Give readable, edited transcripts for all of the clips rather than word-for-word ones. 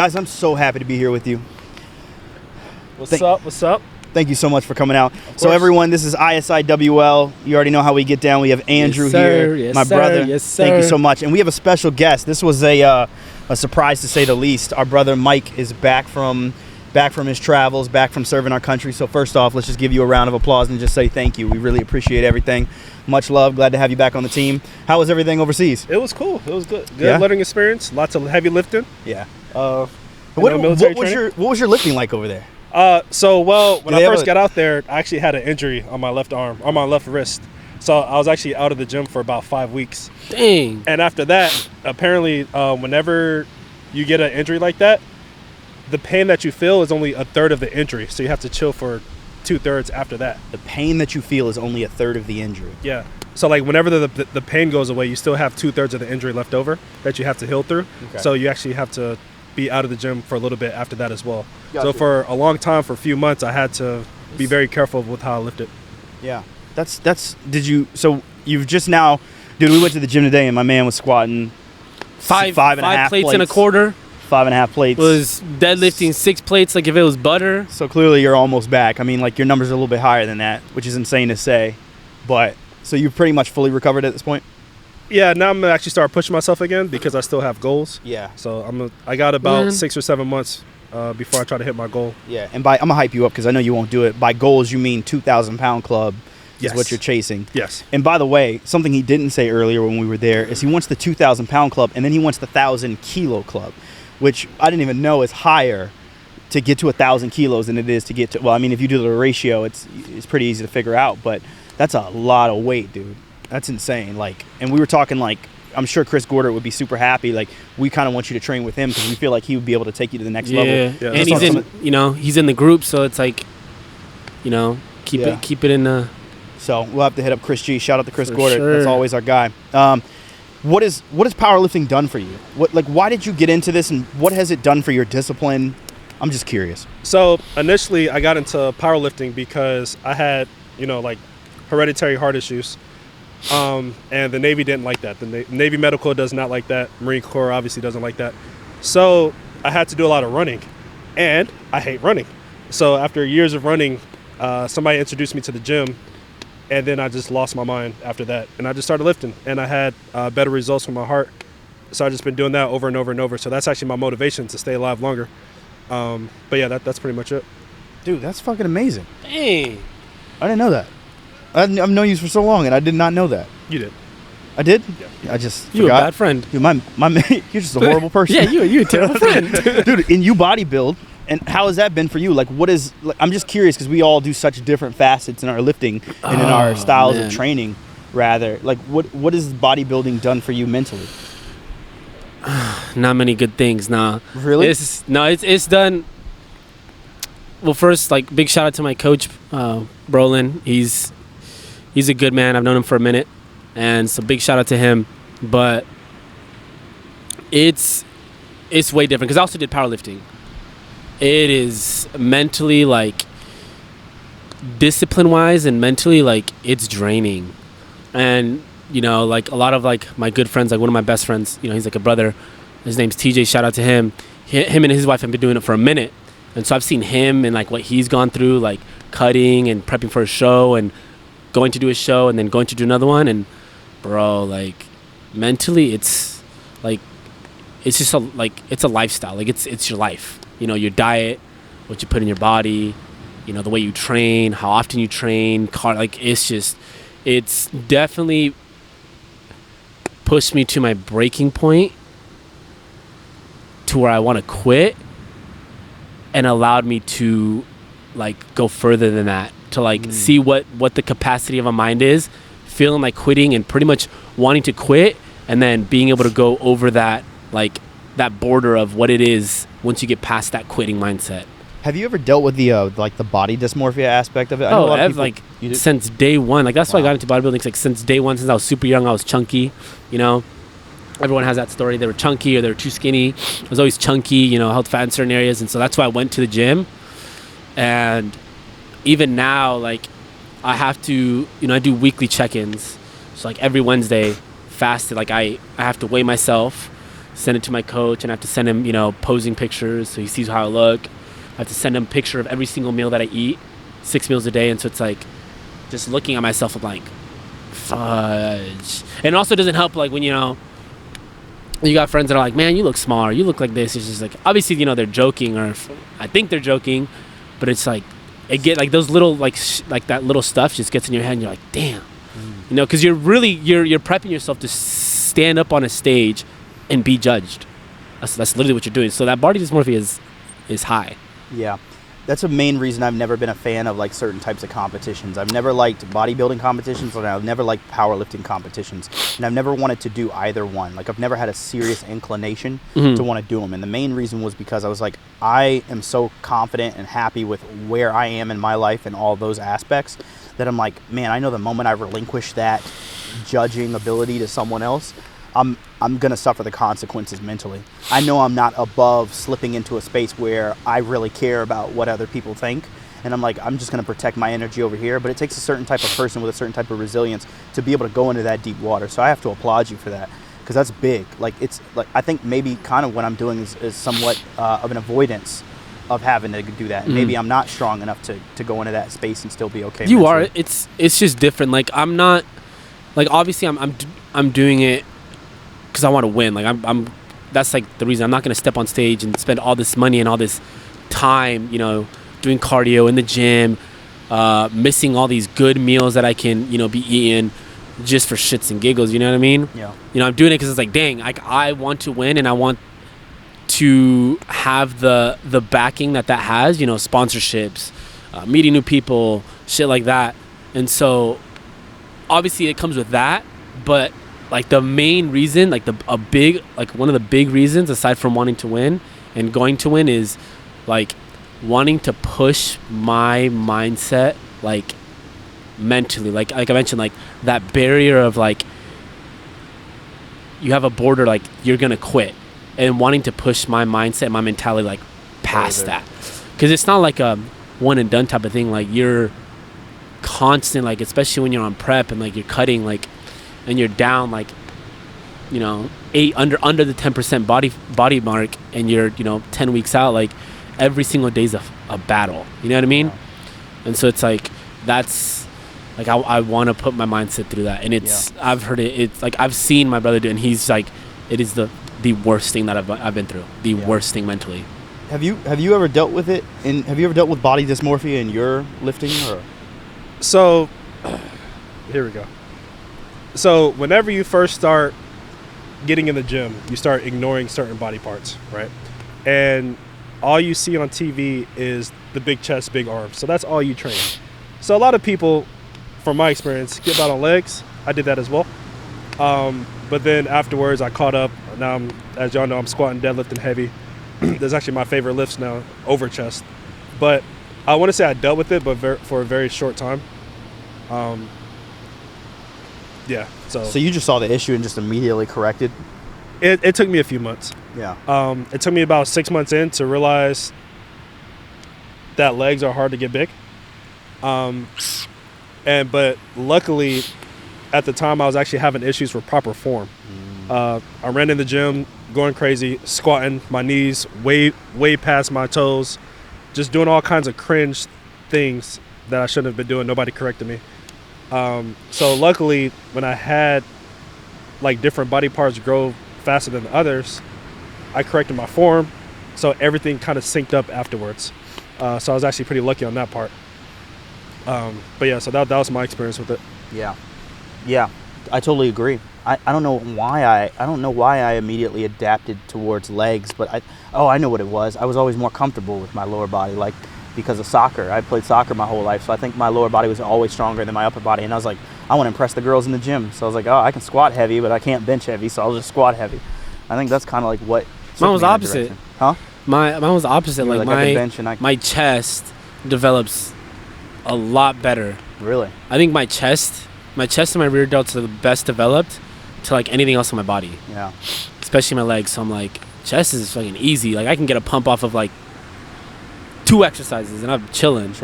Guys, I'm so happy to be here with you. What's up? Thank you so much for coming out. So everyone, this is ISIWL. You already know how we get down. We have Andrew here, my brother. Yes, sir. Thank you so much. And we have a special guest. This was a surprise to say the least. Our brother Mike is back from his travels, back from serving our country. So first off, let's just give you a round of applause and just say thank you. We really appreciate everything. Much love. Glad to have you back on the team. How was everything overseas? It was cool. It was good. Good learning experience. Lots of heavy lifting. Yeah. What was your lifting like over there? When I first got out there, I actually had an injury on my left arm, on my left wrist. So I was actually out of the gym for about 5 weeks. Dang. And after that, apparently, whenever you get an injury like that, the pain that you feel is only a third of the injury. So you have to chill for 2/3 after that. The pain that you feel is only a third of the injury. Yeah. So like whenever the pain goes away, you still have 2/3 of the injury left over that you have to heal through. Okay. So you actually have to be out of the gym for a little bit after that as well. Gotcha. So for a long time, for a few months, I had to be very careful with how I lifted. Yeah. So you've just now, dude, we went to the gym today and my man was squatting five and a half plates and a quarter. 5.5 plates. Was deadlifting 6 plates like if it was butter. So clearly you're almost back. I mean, like your numbers are a little bit higher than that, which is insane to say. But so you've pretty much fully recovered at this point? Yeah, now I'm gonna actually start pushing myself again because I still have goals. Yeah. So I got about 6 or 7 months before I try to hit my goal. Yeah, and I'm gonna hype you up because I know you won't do it. By goals, you mean 2,000 pound club is what you're chasing. Yes. And by the way, something he didn't say earlier when we were there is he wants the 2,000 pound club and then he wants the 1,000 kilo club, which I didn't even know is higher to get to 1,000 kilos than it is to get to. Well, I mean, if you do the ratio, it's pretty easy to figure out, but that's a lot of weight, dude. That's insane. Like, and we were talking like, I'm sure Chris Gordert would be super happy. Like, we kind of want you to train with him because we feel like he would be able to take you to the next level. Yeah, and he's in the group, so it's like, keep it in the. So we'll have to hit up Chris G. Shout out to Chris Gordert. Sure. That's always our guy. What has powerlifting done for you? Why did you get into this, and what has it done for your discipline? I'm just curious. So initially, I got into powerlifting because I had, hereditary heart issues. And the Navy didn't like that. The Navy medical does not like that. Marine Corps obviously doesn't like that. So I had to do a lot of running, and I hate running. So after years of running, somebody introduced me to the gym, and then I just lost my mind after that. And I just started lifting, and I had better results from my heart. So I've just been doing that over and over and over. So that's actually my motivation to stay alive longer. But yeah, that's pretty much it. Dude, that's fucking amazing. Dang. I didn't know that. I've known you for so long, and I did not know that. You did. I did? Yeah. I just You forgot. a bad friend. Dude, my man, you're just a horrible person. Yeah, you a terrible friend. Dude, and you bodybuild, and how has that been for you? Like, I'm just curious because we all do such different facets in our lifting and in our styles of training, rather. Like, what has bodybuilding done for you mentally? Not many good things, nah. Really? It's done. Well, first, like, big shout out to my coach, Brolin. He's a good man. I've known him for a minute, and so big shout out to him. But it's way different because I also did powerlifting. It is mentally, like, discipline-wise and mentally, like, it's draining. And, like, a lot of, like, my good friends, like, one of my best friends, he's like a brother. His name's TJ. Shout out to him. Him and his wife have been doing it for a minute. And so I've seen him and, like, what he's gone through, like, cutting and prepping for a show and going to do a show and then going to do another one. And, bro, like, mentally, it's, like, it's just it's a lifestyle. Like, it's your life. Your diet, what you put in your body, the way you train, how often you train, it's definitely pushed me to my breaking point to where I want to quit, and allowed me to, like, go further than that, to, like, see what the capacity of my mind is, feeling like quitting and pretty much wanting to quit, and then being able to go over that, like, that border of what it is once you get past that quitting mindset. Have you ever dealt with the the body dysmorphia aspect of it? I've, like, since day one. Like, that's why I got into bodybuilding. Like, since day one, since I was super young, I was chunky. Everyone has that story. They were chunky or they were too skinny. I was always chunky, held fat in certain areas. And so that's why I went to the gym. And even now, like, I have to, I do weekly check-ins. So, like, every Wednesday, fasted, like, I have to weigh myself, send it to my coach, and I have to send him, posing pictures so he sees how I look. I have to send him a picture of every single meal that I eat, 6 meals a day. And so it's like, just looking at myself, I'm like, fudge. And it also doesn't help, like, when, you got friends that are like, man, you look smaller, you look like this. It's just like, obviously, they're joking, or I think they're joking, but it's like, it get like those little, like that little stuff just gets in your head, and you're like, damn. Because you're prepping yourself to stand up on a stage and be judged. That's literally what you're doing. So that body dysmorphia is high. Yeah. That's a main reason I've never been a fan of like certain types of competitions. I've never liked bodybuilding competitions, and I've never liked powerlifting competitions, and I've never wanted to do either one. Like, I've never had a serious inclination to want to do them. And the main reason was because I was like, I am so confident and happy with where I am in my life and all those aspects that I'm like, man, I know the moment I relinquish that judging ability to someone else, I'm going to suffer the consequences mentally. I know I'm not above slipping into a space where I really care about what other people think. And I'm like, I'm just going to protect my energy over here. But it takes a certain type of person with a certain type of resilience to be able to go into that deep water. So I have to applaud you for that, because that's big. Like, it's like, I think maybe kind of what I'm doing is somewhat of an avoidance of having to do that. And maybe I'm not strong enough to go into that space and still be okay. You mentally. are. It's just different. Like, I'm not, like, obviously I'm doing it because I want to win. Like, I'm that's like the reason. I'm not going to step on stage and spend all this money and all this time, doing cardio in the gym, missing all these good meals that I can, be eating just for shits and giggles. You know what I mean? Yeah. I'm doing it because it's like, dang, I want to win, and I want to have the backing that has, sponsorships, meeting new people, shit like that. And so obviously it comes with that, but like the main reason, like one of the big reasons aside from wanting to win and going to win is like wanting to push my mindset, like mentally, like I mentioned, like that barrier of like, you have a border, like you're gonna quit, and wanting to push my mindset, my mentality, like past that, because it's not like a one and done type of thing. Like, you're constant, like, especially when you're on prep and like you're cutting, like, and you're down, like, 8 under the 10% body mark, and you're 10 weeks out, like every single day's a battle, you know what I mean? Yeah. And so it's like, that's like, I want to put my mindset through that, and it's I've heard it's like, I've seen my brother do it, and he's like, it is the worst thing that I've been through, the worst thing mentally. Have you ever dealt with it? And have you ever dealt with body dysmorphia in your lifting? Or? So, here we go. So, whenever you first start getting in the gym, you start ignoring certain body parts, right? And all you see on TV is the big chest, big arms. So that's all you train. So a lot of people, from my experience, get out on legs. I did that as well. But then afterwards, I caught up. Now, as y'all know, I'm squatting, deadlifting heavy. That's actually my favorite lifts now, over chest. But I want to say I dealt with it, but for a very short time. Yeah. So you just saw the issue and just immediately corrected? It took me a few months. Yeah. It took me about 6 months in to realize that legs are hard to get big. But luckily, at the time, I was actually having issues with proper form. I ran in the gym, going crazy, squatting, my knees way past my toes, just doing all kinds of cringe things that I shouldn't have been doing. Nobody corrected me. So luckily, when I had like different body parts grow faster than others, I corrected my form, so everything kind of synced up afterwards. So I was actually pretty lucky on that part. But yeah, so that was my experience with it. Yeah, I totally agree. I don't know why I immediately adapted towards legs, but I know what it was. I was always more comfortable with my lower body, like because of soccer. I played soccer my whole life, so I think my lower body was always stronger than my upper body. And I was like, I want to impress the girls in the gym. So I was like, oh, I can squat heavy, but I can't bench heavy, so I'll just squat heavy. I think that's kind of like what. Mine was opposite. Huh? Mine was opposite. Like I could bench and my chest develops a lot better. Really? I think my chest and my rear delts are the best developed to like anything else on my body. Yeah. Especially my legs. So I'm like, chest is fucking easy. Like, I can get a pump off of like 2 exercises and I'm chilling.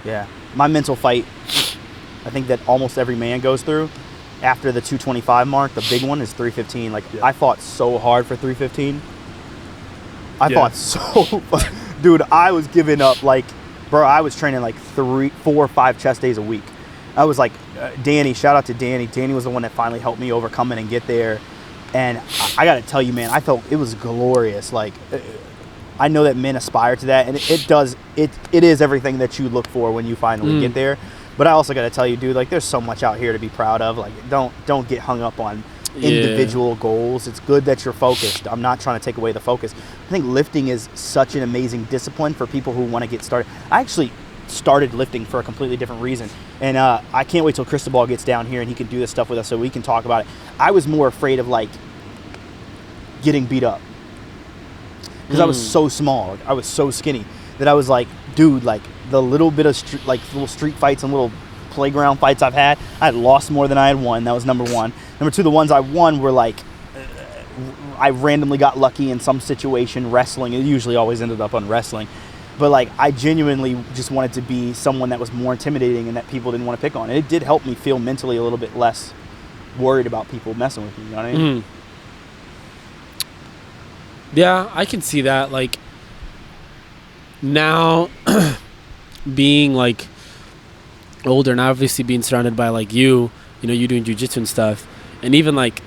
Yeah. My mental fight, I think that almost every man goes through, after the 225 mark, the big one is 315. Like, Yeah. I fought so hard for 315. I Yeah. fought so, dude, I was giving up. Like, bro, I was training like 3, 4, 5 chest days a week. I was like, Danny, shout out to Danny. Danny was the one that finally helped me overcome it and get there. And I got to tell you, man, I felt it was glorious. Like, I know that men aspire to that, and it is everything that you look for when you finally get there. But I also got to tell you, dude, like, there's so much out here to be proud of. Like, don't get hung up on individual goals. It's good that you're focused. I'm not trying to take away the focus. I think lifting is such an amazing discipline for people who want to get started. I actually started lifting for a completely different reason, and I can't wait till Cristobal gets down here and he can do this stuff with us so we can talk about it. I was more afraid of, like, getting beat up because I was so small. I was so skinny that I was like, dude, like, the little bit of little street fights and little playground fights I had lost more than I had won. That was number one. Number two, the ones I won were like, I randomly got lucky in some situation, wrestling. It usually always ended up on wrestling. But, like, I genuinely just wanted to be someone that was more intimidating and that people didn't want to pick on. And it did help me feel mentally a little bit less worried about people messing with me. You know what I mean? Yeah, I can see that. Like, now being, like, older and obviously being surrounded by, like, you doing jiu-jitsu and stuff, and even, like,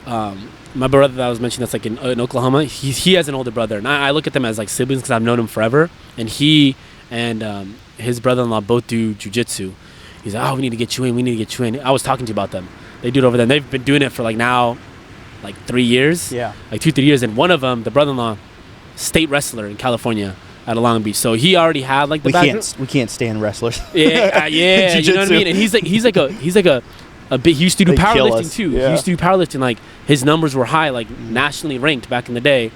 my brother that I was mentioning that's, like, in Oklahoma, he has an older brother, and I look at them as, like, siblings because I've known him forever, and he and his brother-in-law both do jiu-jitsu. He's like, oh, we need to get you in. I was talking to you about them. They do it over there. They've been doing it for, like, now, like, 3 years. Yeah. Like 2-3 years, and one of them, the brother-in-law, state wrestler in California at Long Beach. So he already had, like, the background. We can't stand wrestlers. Yeah, yeah, you know what I mean. And he's like a bit. He used to do They kill powerlifting us. too. Yeah. He used to do powerlifting. Like, his numbers were high, like nationally ranked back in the day.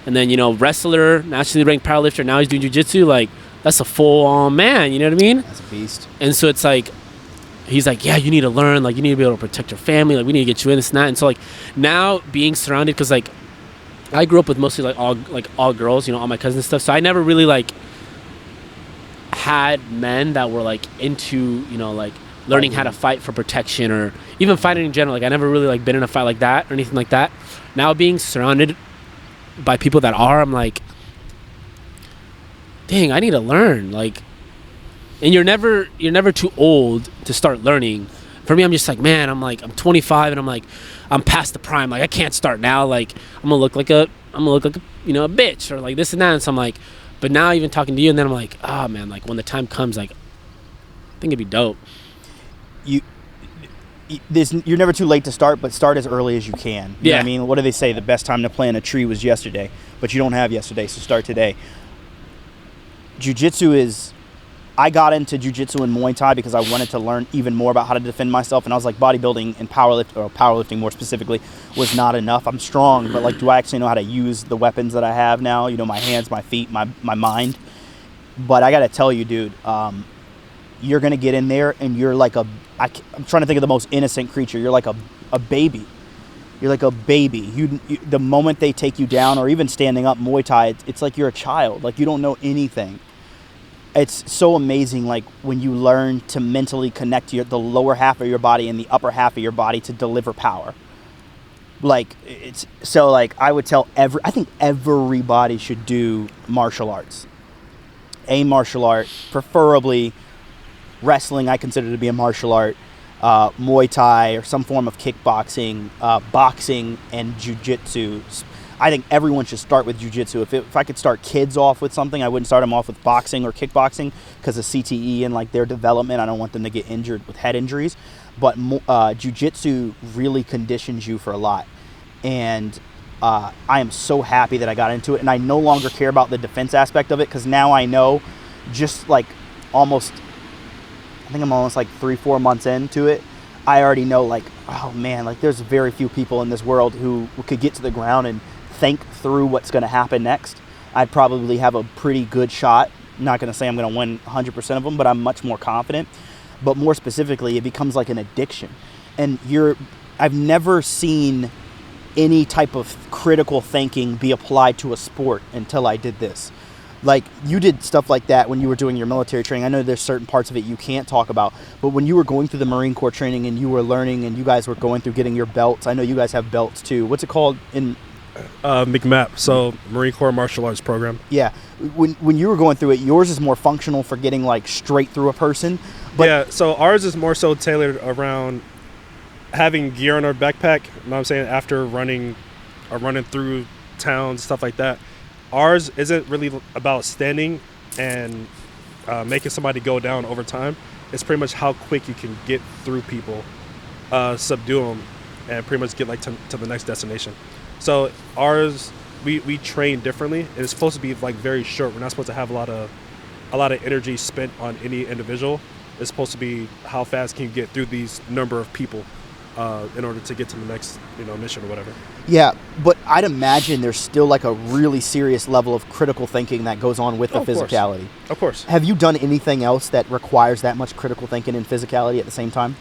And then, wrestler, nationally ranked powerlifter. Now he's doing jiu-jitsu. Like, that's a full-on man. You know what I mean? That's a beast. And so it's like, he's like, yeah, you need to learn. Like, you need to be able to protect your family. Like, we need to get you in this and that. And so, like, now being surrounded, because, like, I grew up with mostly, like, all girls, all my cousins and stuff. So I never really, like, had men that were, like, into, like, learning how to fight for protection or even fighting in general. Like, I never really, like, been in a fight like that or anything like that. Now being surrounded by people that are, I'm like, dang, I need to learn. Like, and you're never too old to start learning. For me, I'm just like, man, I'm 25 and I'm like, I'm past the prime. Like, I can't start now. Like, I'm gonna look like a a bitch or like this and that. And so I'm like, but now even talking to you, and then I'm like, oh man, like when the time comes, like, I think it'd be dope. You're never too late to start, but start as early as you can. You know what I mean? What do they say? The best time to plant a tree was yesterday, but you don't have yesterday, so start today. Jiu-jitsu is... I got into jiu-jitsu and Muay Thai because I wanted to learn even more about how to defend myself, and I was like, bodybuilding and powerlifting more specifically was not enough. I'm strong, but, like, do I actually know how to use the weapons that I have now? My hands, my feet, my mind. But I got to tell you, dude, you're going to get in there and you're like I'm trying to think of the most innocent creature. You're like a baby. You're like a baby. The moment they take you down, or even standing up Muay Thai, it's like you're a child. Like, you don't know anything. It's so amazing, like, when you learn to mentally connect to the lower half of your body and the upper half of your body to deliver power. Like, it's so, like, I would tell I think everybody should do martial arts. A martial art, preferably wrestling, I consider to be a martial art, Muay Thai or some form of kickboxing, boxing, and jiu-jitsu. I think everyone should start with jiu-jitsu. If I could start kids off with something, I wouldn't start them off with boxing or kickboxing because of CTE and, like, their development. I don't want them to get injured with head injuries. But jiu-jitsu really conditions you for a lot. And I am so happy that I got into it. And I no longer care about the defense aspect of it because now I know, just like I think I'm almost like 3-4 months into it, I already know, like, oh man, like, there's very few people in this world who could get to the ground and think through what's going to happen next. I'd probably have a pretty good shot. I'm not going to say I'm going to win 100% of them, but I'm much more confident. But more specifically, it becomes like an addiction. And I've never seen any type of critical thinking be applied to a sport until I did this. Like, you did stuff like that when you were doing your military training. I know there's certain parts of it you can't talk about, but when you were going through the Marine Corps training and you were learning and you guys were going through getting your belts, I know you guys have belts too. What's it called in McMAP, so Marine Corps Martial Arts Program. Yeah, when you were going through it, yours is more functional for getting like straight through a person. But yeah, so ours is more so tailored around having gear on our backpack. You know what I'm saying? After running through towns, stuff like that. Ours isn't really about standing and making somebody go down over time. It's pretty much how quick you can get through people, subdue them, and pretty much get like to the next destination. So ours, we train differently, and it's supposed to be like very short. We're not supposed to have a lot of energy spent on any individual. It's supposed to be how fast can you get through these number of people in order to get to the next mission or whatever. Yeah, but I'd imagine there's still like a really serious level of critical thinking that goes on with the physicality. Of course. Have you done anything else that requires that much critical thinking and physicality at the same time?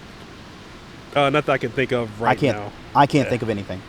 Not that I can think of now. I can't think of anything.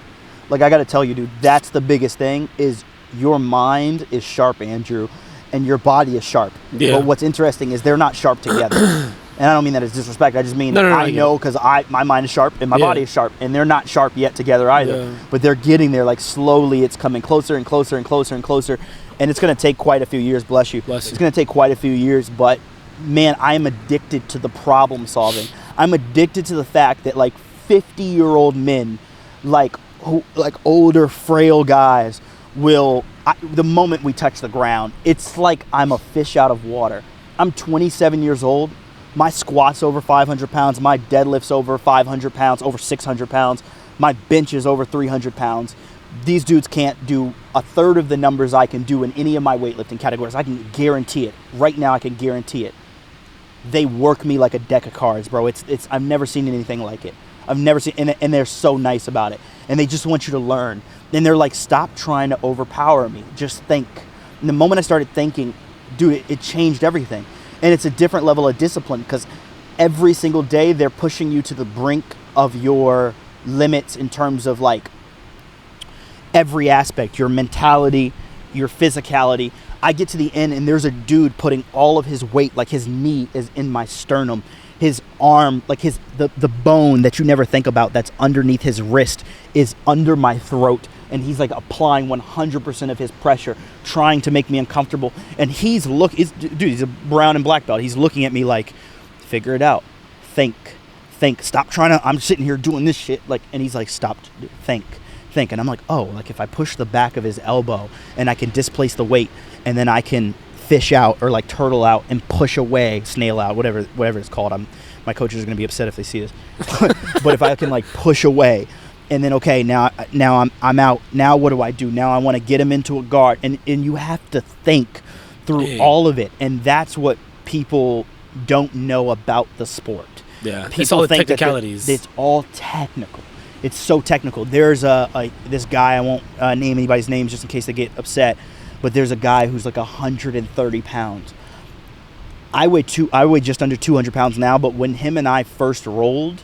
Like, I got to tell you, dude, that's the biggest thing is your mind is sharp, Andrew, and your body is sharp. Yeah. But what's interesting is they're not sharp together. And I don't mean that as disrespect. I just mean I know because my mind is sharp and my body is sharp, and they're not sharp yet together either. Yeah. But they're getting there. Like, slowly, it's coming closer and closer and closer and closer. And it's going to take quite a few years. Bless you. It's going to take quite a few years. But, man, I am addicted to the problem solving. I'm addicted to the fact that, like, 50-year-old men, like older, frail guys, the moment we touch the ground, it's like I'm a fish out of water. I'm 27 years old. My squat's over 500 pounds. My deadlift's over 500 pounds, over 600 pounds. My bench is over 300 pounds. These dudes can't do a third of the numbers I can do in any of my weightlifting categories. I can guarantee it. Right now, I can guarantee it. They work me like a deck of cards, bro. I've never seen anything like it. I've never seen, and they're so nice about it. And they just want you to learn. And they're like, stop trying to overpower me. Just think. And the moment I started thinking, dude, it changed everything. And it's a different level of discipline because every single day they're pushing you to the brink of your limits in terms of like every aspect, your mentality, your physicality. I get to the end and there's a dude putting all of his weight, like his knee is in my sternum, his arm, like the bone that you never think about that's underneath his wrist is under my throat. And he's like applying 100% of his pressure, trying to make me uncomfortable. And he's a brown and black belt. He's looking at me like, figure it out. Think. Stop trying to, I'm sitting here doing this shit. Like, and he's like, stop, think. And I'm like, oh, like if I push the back of his elbow and I can displace the weight and then I can fish out or like turtle out and push away, snail out, whatever it's called. My coaches are going to be upset if they see this. But if I can like push away, and then, okay, now I'm out. Now what do I do? Now I want to get him into a guard. And you have to think through all of it. And that's what people don't know about the sport. Yeah, people it's all the think technicalities. It's all technical. It's so technical. There's this guy, I won't name anybody's names just in case they get upset, but there's a guy who's like 130 pounds. I weigh just under 200 pounds now, but when him and I first rolled,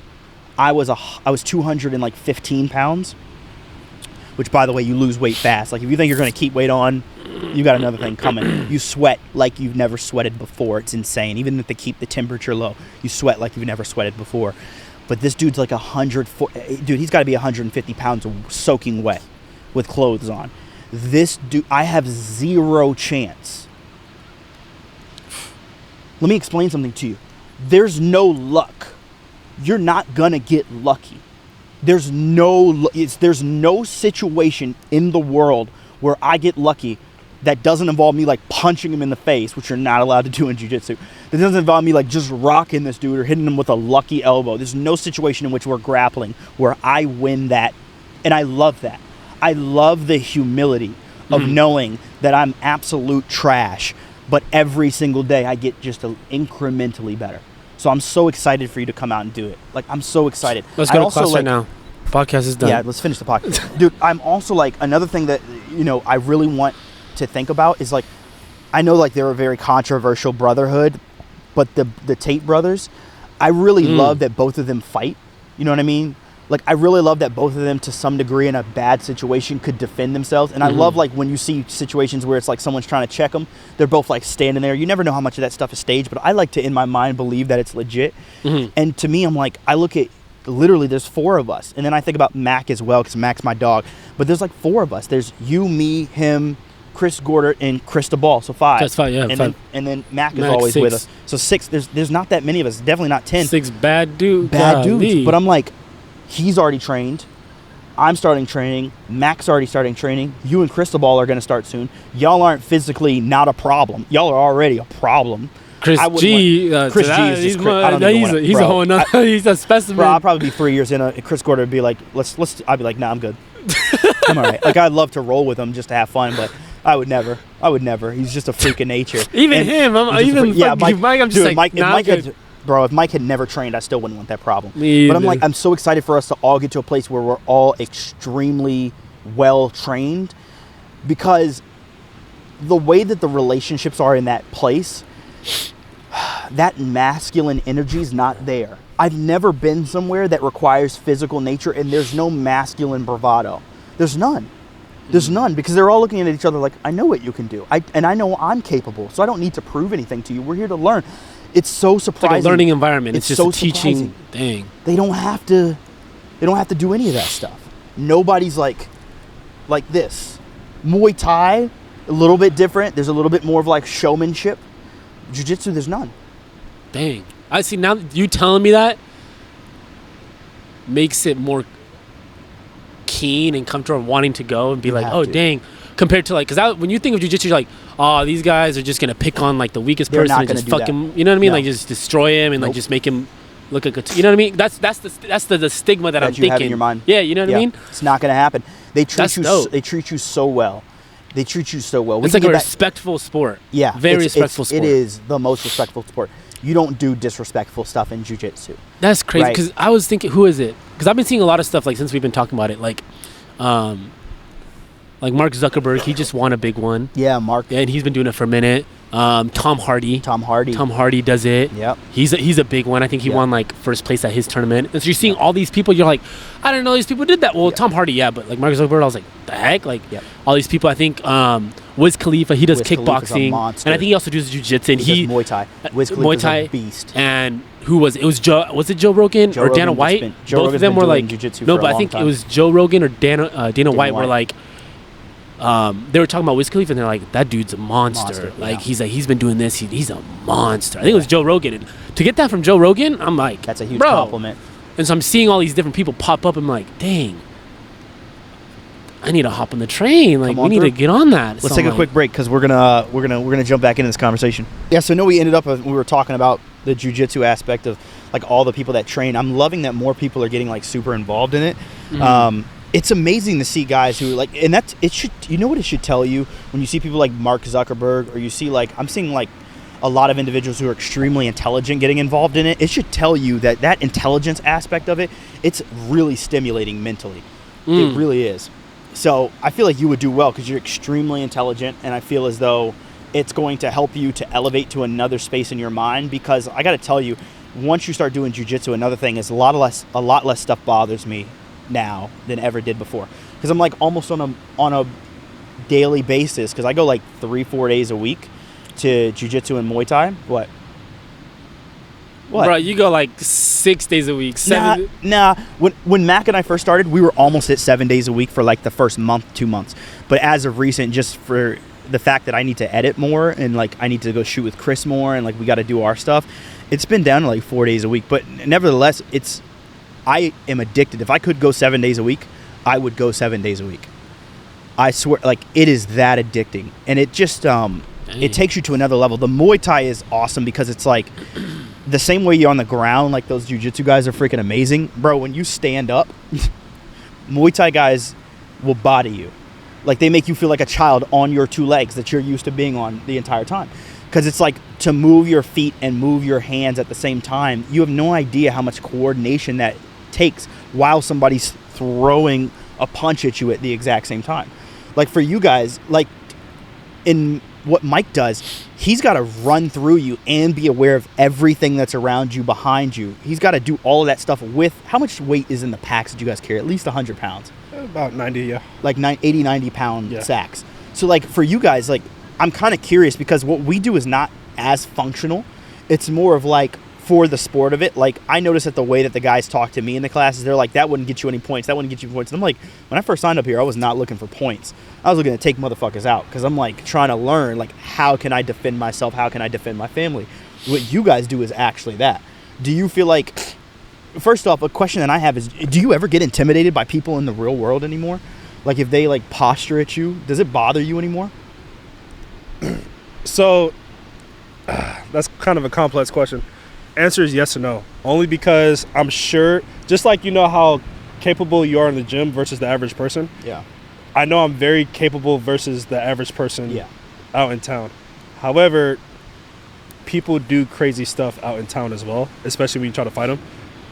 I was 215 pounds, which, by the way, you lose weight fast. Like, if you think you're going to keep weight on, you got another thing coming. You sweat like you've never sweated before. It's insane. Even if they keep the temperature low, you sweat like you've never sweated before. But this dude's like 140. Dude, he's got to be 150 pounds soaking wet with clothes on. This dude, I have zero chance. Let me explain something to you. There's no luck. You're not gonna get lucky. There's no situation in the world where I get lucky that doesn't involve me like punching him in the face, which you're not allowed to do in jiu-jitsu. That doesn't involve me like just rocking this dude or hitting him with a lucky elbow. There's no situation in which we're grappling where I win that, and I love that. I love the humility of knowing that I'm absolute trash, but every single day I get just incrementally better. So I'm so excited for you to come out and do it. Like, I'm so excited. Let's go to class right now. Podcast is done. Yeah, let's finish the podcast. Dude, I'm also like, another thing that, I really want to think about is like, I know like they're a very controversial brotherhood, but the Tate brothers, I really love that both of them fight. You know what I mean? Like, I really love that both of them, to some degree, in a bad situation, could defend themselves. And I love, like, when you see situations where it's like someone's trying to check them, they're both, like, standing there. You never know how much of that stuff is staged, but I like to, in my mind, believe that it's legit. And to me, I'm like, I look at, literally, there's 4 of us. And then I think about Mac as well, because Mac's my dog. But there's, like, 4 of us. There's you, me, him, Chris Gorder, and Chris DeBall. So 5. That's 5, yeah. And 5. then Mac is always 6. with us. So 6. There's not that many of us. Definitely not 10. 6 bad dudes. Bad dudes. But I'm like, he's already trained. I'm starting training. Mac's already starting training. You and Cristobal are going to start soon. Y'all aren't physically not a problem. Y'all are already a problem. Chris G. Chris G is just he's a whole nother. He's a specimen. Bro, I'll probably be 3 years in. Chris Gorder would be like, let's. I'd be like, nah, I'm good. I'm all right. Like, I'd love to roll with him just to have fun, but I would never. He's just a freak of nature. Even him. Mike. I'm just dude, like, if Mike had never trained, I still wouldn't want that problem. Me but I'm either. like, I'm so excited for us to all get to a place where we're all extremely well trained, because the way that the relationships are in that place, that masculine energy is not there. I've never been somewhere that requires physical nature and there's no masculine bravado. There's none. There's none, because they're all looking at each other like, I know what you can do. I know I'm capable, so I don't need to prove anything to you. We're here to learn. It's so surprising. It's like a learning environment. It's just so a teaching surprising. thing. They don't have to do any of that stuff. Nobody's like this. Muay Thai, a little bit different. There's a little bit more of like showmanship. Jiu-jitsu, there's none. Dang. I see, now you telling me that makes it more keen and comfortable and wanting to go and be like, oh, dang. Compared to like, because when you think of jiu-jitsu, you're like, oh, these guys are just going to pick on like the weakest person and just fuck him. You know what I mean? No. Like just destroy him and like just make him look like a, you know what I mean? That's the stigma that I'm thinking. Have in your mind. Yeah, you know what I mean? It's not going to happen. They treat you so well. They treat you so well. It's like a respectful sport. Yeah. Very respectful sport. It is the most respectful sport. You don't do disrespectful stuff in jiu-jitsu. That's crazy, because I was thinking, who is it? Because I've been seeing a lot of stuff like since we've been talking about it, like Mark Zuckerberg, he just won a big one. Yeah, Mark. Yeah, and he's been doing it for a minute. Tom Hardy does it. Yep. He's a big one. I think he won like first place at his tournament. And so you're seeing all these people. You're like, I didn't know these people did that. Well, Tom Hardy, but like Mark Zuckerberg, I was like, the heck, like all these people. I think Wiz Khalifa, he does kickboxing, and I think he also does jiu-jitsu. And he does Muay Thai. Wiz Khalifa's a beast. And who was it? It was Joe Rogan or Dana White? Both of them were like no, but I think it was Joe Rogan or Dana White were like. They were talking about Wiz Khalifa and they're like, that dude's a monster. Like he's been doing this. He's a monster. I think it was Joe Rogan. And to get that from Joe Rogan, I'm like, that's a huge compliment. And so I'm seeing all these different people pop up. I'm like, dang, I need to hop on the train. Like we need to get on that. Let's take a quick break because we're gonna jump back into this conversation. Yeah. So we ended up we were talking about the jiu-jitsu aspect of like all the people that train. I'm loving that more people are getting like super involved in it. Mm-hmm. It's amazing to see guys who like, and that's, it should, you know what it should tell you when you see people like Mark Zuckerberg, or you see like, I'm seeing like a lot of individuals who are extremely intelligent getting involved in it. It should tell you that intelligence aspect of it, it's really stimulating mentally. It really is. So I feel like you would do well because you're extremely intelligent, and I feel as though it's going to help you to elevate to another space in your mind, because I got to tell you, once you start doing jiu-jitsu, another thing is a lot less stuff bothers me now than ever did before, because I'm like almost on a daily basis, because I go like 3-4 days a week to jiu-jitsu and Muay Thai. What bro, you go like 6 days a week? 7? Nah. When Mac and I first started, we were almost at 7 days a week for like the first month, 2 months. But as of recent, just for the fact that I need to edit more and like I need to go shoot with Chris more and like we got to do our stuff, it's been down to like 4 days a week. But nevertheless, I am addicted. If I could go 7 days a week, I would go 7 days a week. I swear, like, it is that addicting. And it just, it takes you to another level. The Muay Thai is awesome because it's like, the same way you're on the ground, like those jiu-jitsu guys are freaking amazing. Bro, when you stand up, Muay Thai guys will body you. Like, they make you feel like a child on your 2 legs that you're used to being on the entire time. Because it's like, to move your feet and move your hands at the same time, you have no idea how much coordination that takes while somebody's throwing a punch at you at the exact same time. Like for you guys, like in what Mike does, he's got to run through you and be aware of everything that's around you, behind you. He's got to do all of that stuff with, how much weight is in the packs that you guys carry? At least 100 pounds. About 90, yeah. Like 80, 90 pound Yeah. sacks. So like for you guys, like I'm kind of curious because what we do is not as functional. It's more of like for the sport of it. Like I notice that the way that the guys talk to me in the classes, they're like, that wouldn't get you any points. That wouldn't get you points. And I'm like, when I first signed up here, I was not looking for points. I was looking to take motherfuckers out because I'm like trying to learn like how can I defend myself? How can I defend my family? What you guys do is actually that. Do you feel like, first off, a question that I have is, do you ever get intimidated by people in the real world anymore? Like if they like posture at you, does it bother you anymore? So that's kind of a complex question. Answer is yes or no. Only because I'm sure, just like you know how capable you are in the gym versus the average person, Yeah. I know I'm very capable versus the average person Yeah. out in town. However, people do crazy stuff out in town as well, especially when you try to fight them.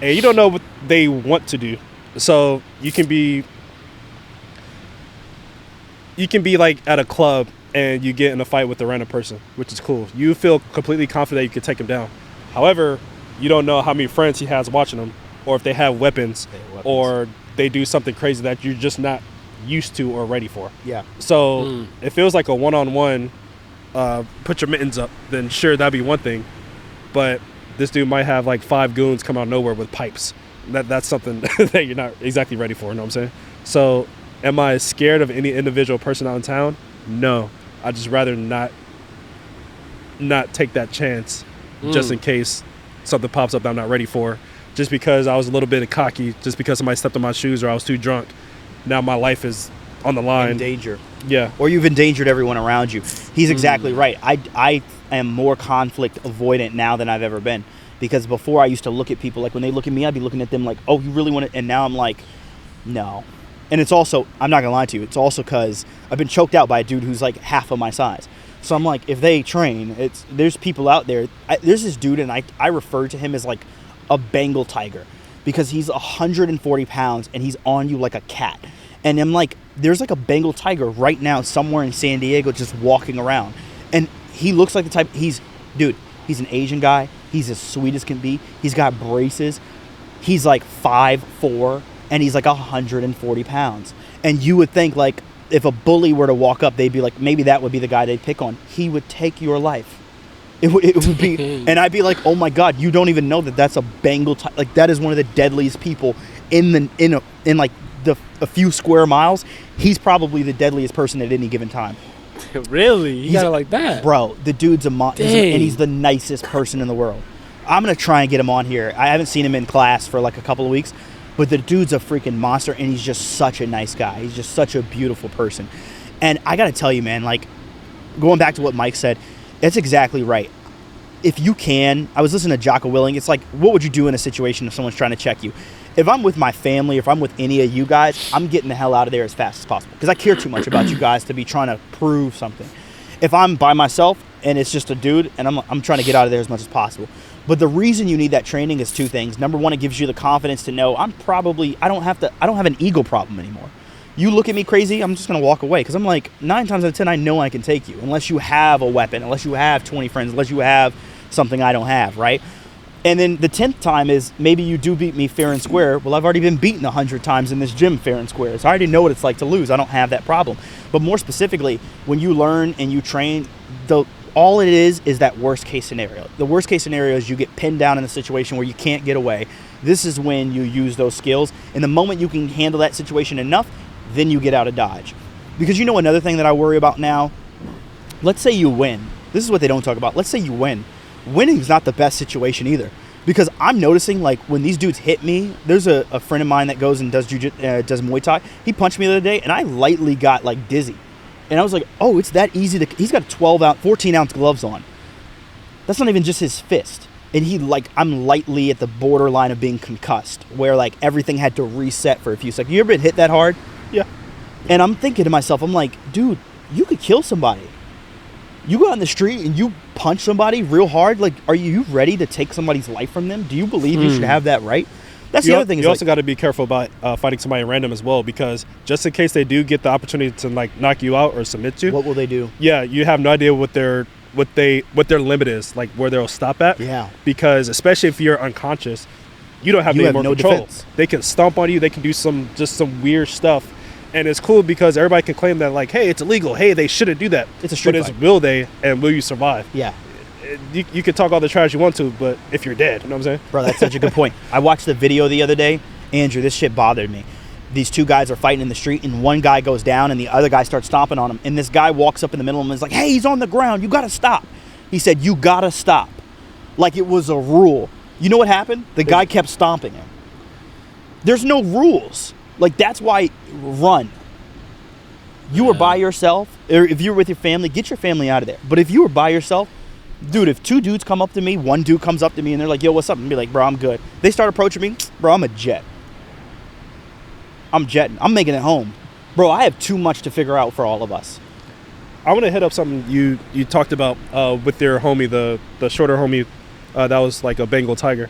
And you don't know what they want to do. So you can be like at a club and you get in a fight with a random person, which is cool. You feel completely confident you can take him down. However, you don't know how many friends he has watching him, or if they have weapons, or they do something crazy that you're just not used to or ready for. Yeah. So it feels like a one-on-one, put your mittens up, then sure, that'd be one thing. But this dude might have like 5 goons come out of nowhere with pipes. That's something that you're not exactly ready for, you know what I'm saying? So am I scared of any individual person out in town? No. I'd just rather not take that chance just in case something pops up that I'm not ready for. Just because I was a little bit cocky, just because somebody stepped on my shoes or I was too drunk. Now my life is on the line. In danger. Yeah. Or you've endangered everyone around you. He's exactly right. I am more conflict avoidant now than I've ever been. Because before I used to look at people, like when they look at me, I'd be looking at them like, oh, you really want it? And now I'm like, no. And it's also, I'm not going to lie to you, it's also because I've been choked out by a dude who's like half of my size. So I'm like, if they train, there's people out there. There's this dude, and I refer to him as like a Bengal tiger because he's 140 pounds and he's on you like a cat. And I'm like, there's like a Bengal tiger right now somewhere in San Diego just walking around. And he looks like the type, he's an Asian guy. He's as sweet as can be. He's got braces. He's like 5'4", and he's like 140 pounds. And you would think like if a bully were to walk up, they'd be like, maybe that would be the guy they'd pick on. He would take your life. It would be, and I'd be like, oh my God, you don't even know that that's a Bengal like that is one of the deadliest people in like a few square miles. He's probably the deadliest person at any given time. Really? You got it like that? Bro, the dude's and he's the nicest person in the world. I'm going to try and get him on here. I haven't seen him in class for like a couple of weeks, but the dude's a freaking monster, and he's just such a nice guy. He's just such a beautiful person. And I got to tell you, man, like, going back to what Mike said, it's exactly right. If you can, I was listening to Jocko Willing, it's like, what would you do in a situation if someone's trying to check you? If I'm with my family, if I'm with any of you guys, I'm getting the hell out of there as fast as possible because I care too much about you guys to be trying to prove something. If I'm by myself and it's just a dude and I'm trying to get out of there as much as possible. But the reason you need that training is 2 things. Number 1, it gives you the confidence to know I don't have an ego problem anymore. You look at me crazy, I'm just going to walk away because I'm like 9 times out of 10, I know I can take you unless you have a weapon, unless you have 20 friends, unless you have something I don't have, right? And then the 10th time is maybe you do beat me fair and square. Well, I've already been beaten 100 times in this gym fair and square. So I already know what it's like to lose. I don't have that problem. But more specifically, when you learn and you train, all it is that worst case scenario. The worst case scenario is you get pinned down in a situation where you can't get away. This is when you use those skills. And the moment you can handle that situation enough, then you get out of Dodge. Because you know another thing that I worry about now? Let's say you win. This is what they don't talk about. Let's say you win. Winning is not the best situation either, because I'm noticing like when these dudes hit me, there's a friend of mine that goes and does does Muay Thai. He punched me the other day and I lightly got like dizzy, and I was like, oh, it's that easy to. He's got 14-ounce gloves on. That's not even just his fist, and I'm lightly at the borderline of being concussed, where like everything had to reset for a few seconds. You ever been hit that hard? Yeah. And I'm thinking to myself, I'm like, dude, you could kill somebody. You go out in the street and you punch somebody real hard, like, are you ready to take somebody's life from them? Do you believe you should have that right? That's the other thing. You also got to be careful about fighting somebody random as well, because just in case they do get the opportunity to like knock you out or submit you, what will they do? Yeah, you have no idea what their limit is, like where they'll stop at. Yeah. Because especially if you're unconscious, you don't have any more control. Defense. They can stomp on you. They can do some weird stuff, and it's cool because everybody can claim that like, hey, it's illegal. Hey, they shouldn't do that. It's a street fight. But will they, and will you survive? Yeah. You can talk all the trash you want to, but if you're dead, you know what I'm saying? Bro, that's such a good point. I watched the video the other day. Andrew, this shit bothered me. These two guys are fighting in the street, and one guy goes down, and the other guy starts stomping on him. And this guy walks up in the middle of him and is like, hey, he's on the ground. You got to stop. He said, you got to stop. Like it was a rule. You know what happened? The guy kept stomping him. There's no rules. Like, that's why run. You were by yourself, or if you were with your family, get your family out of there. But if you were by yourself, dude, if two dudes come up to me, one dude comes up to me and they're like, yo, what's up? And be like, bro, I'm good. They start approaching me, bro, I'm a jet. I'm jetting. I'm making it home. Bro, I have too much to figure out for all of us. I want to hit up something you talked about with your homie, the shorter homie that was like a Bengal tiger.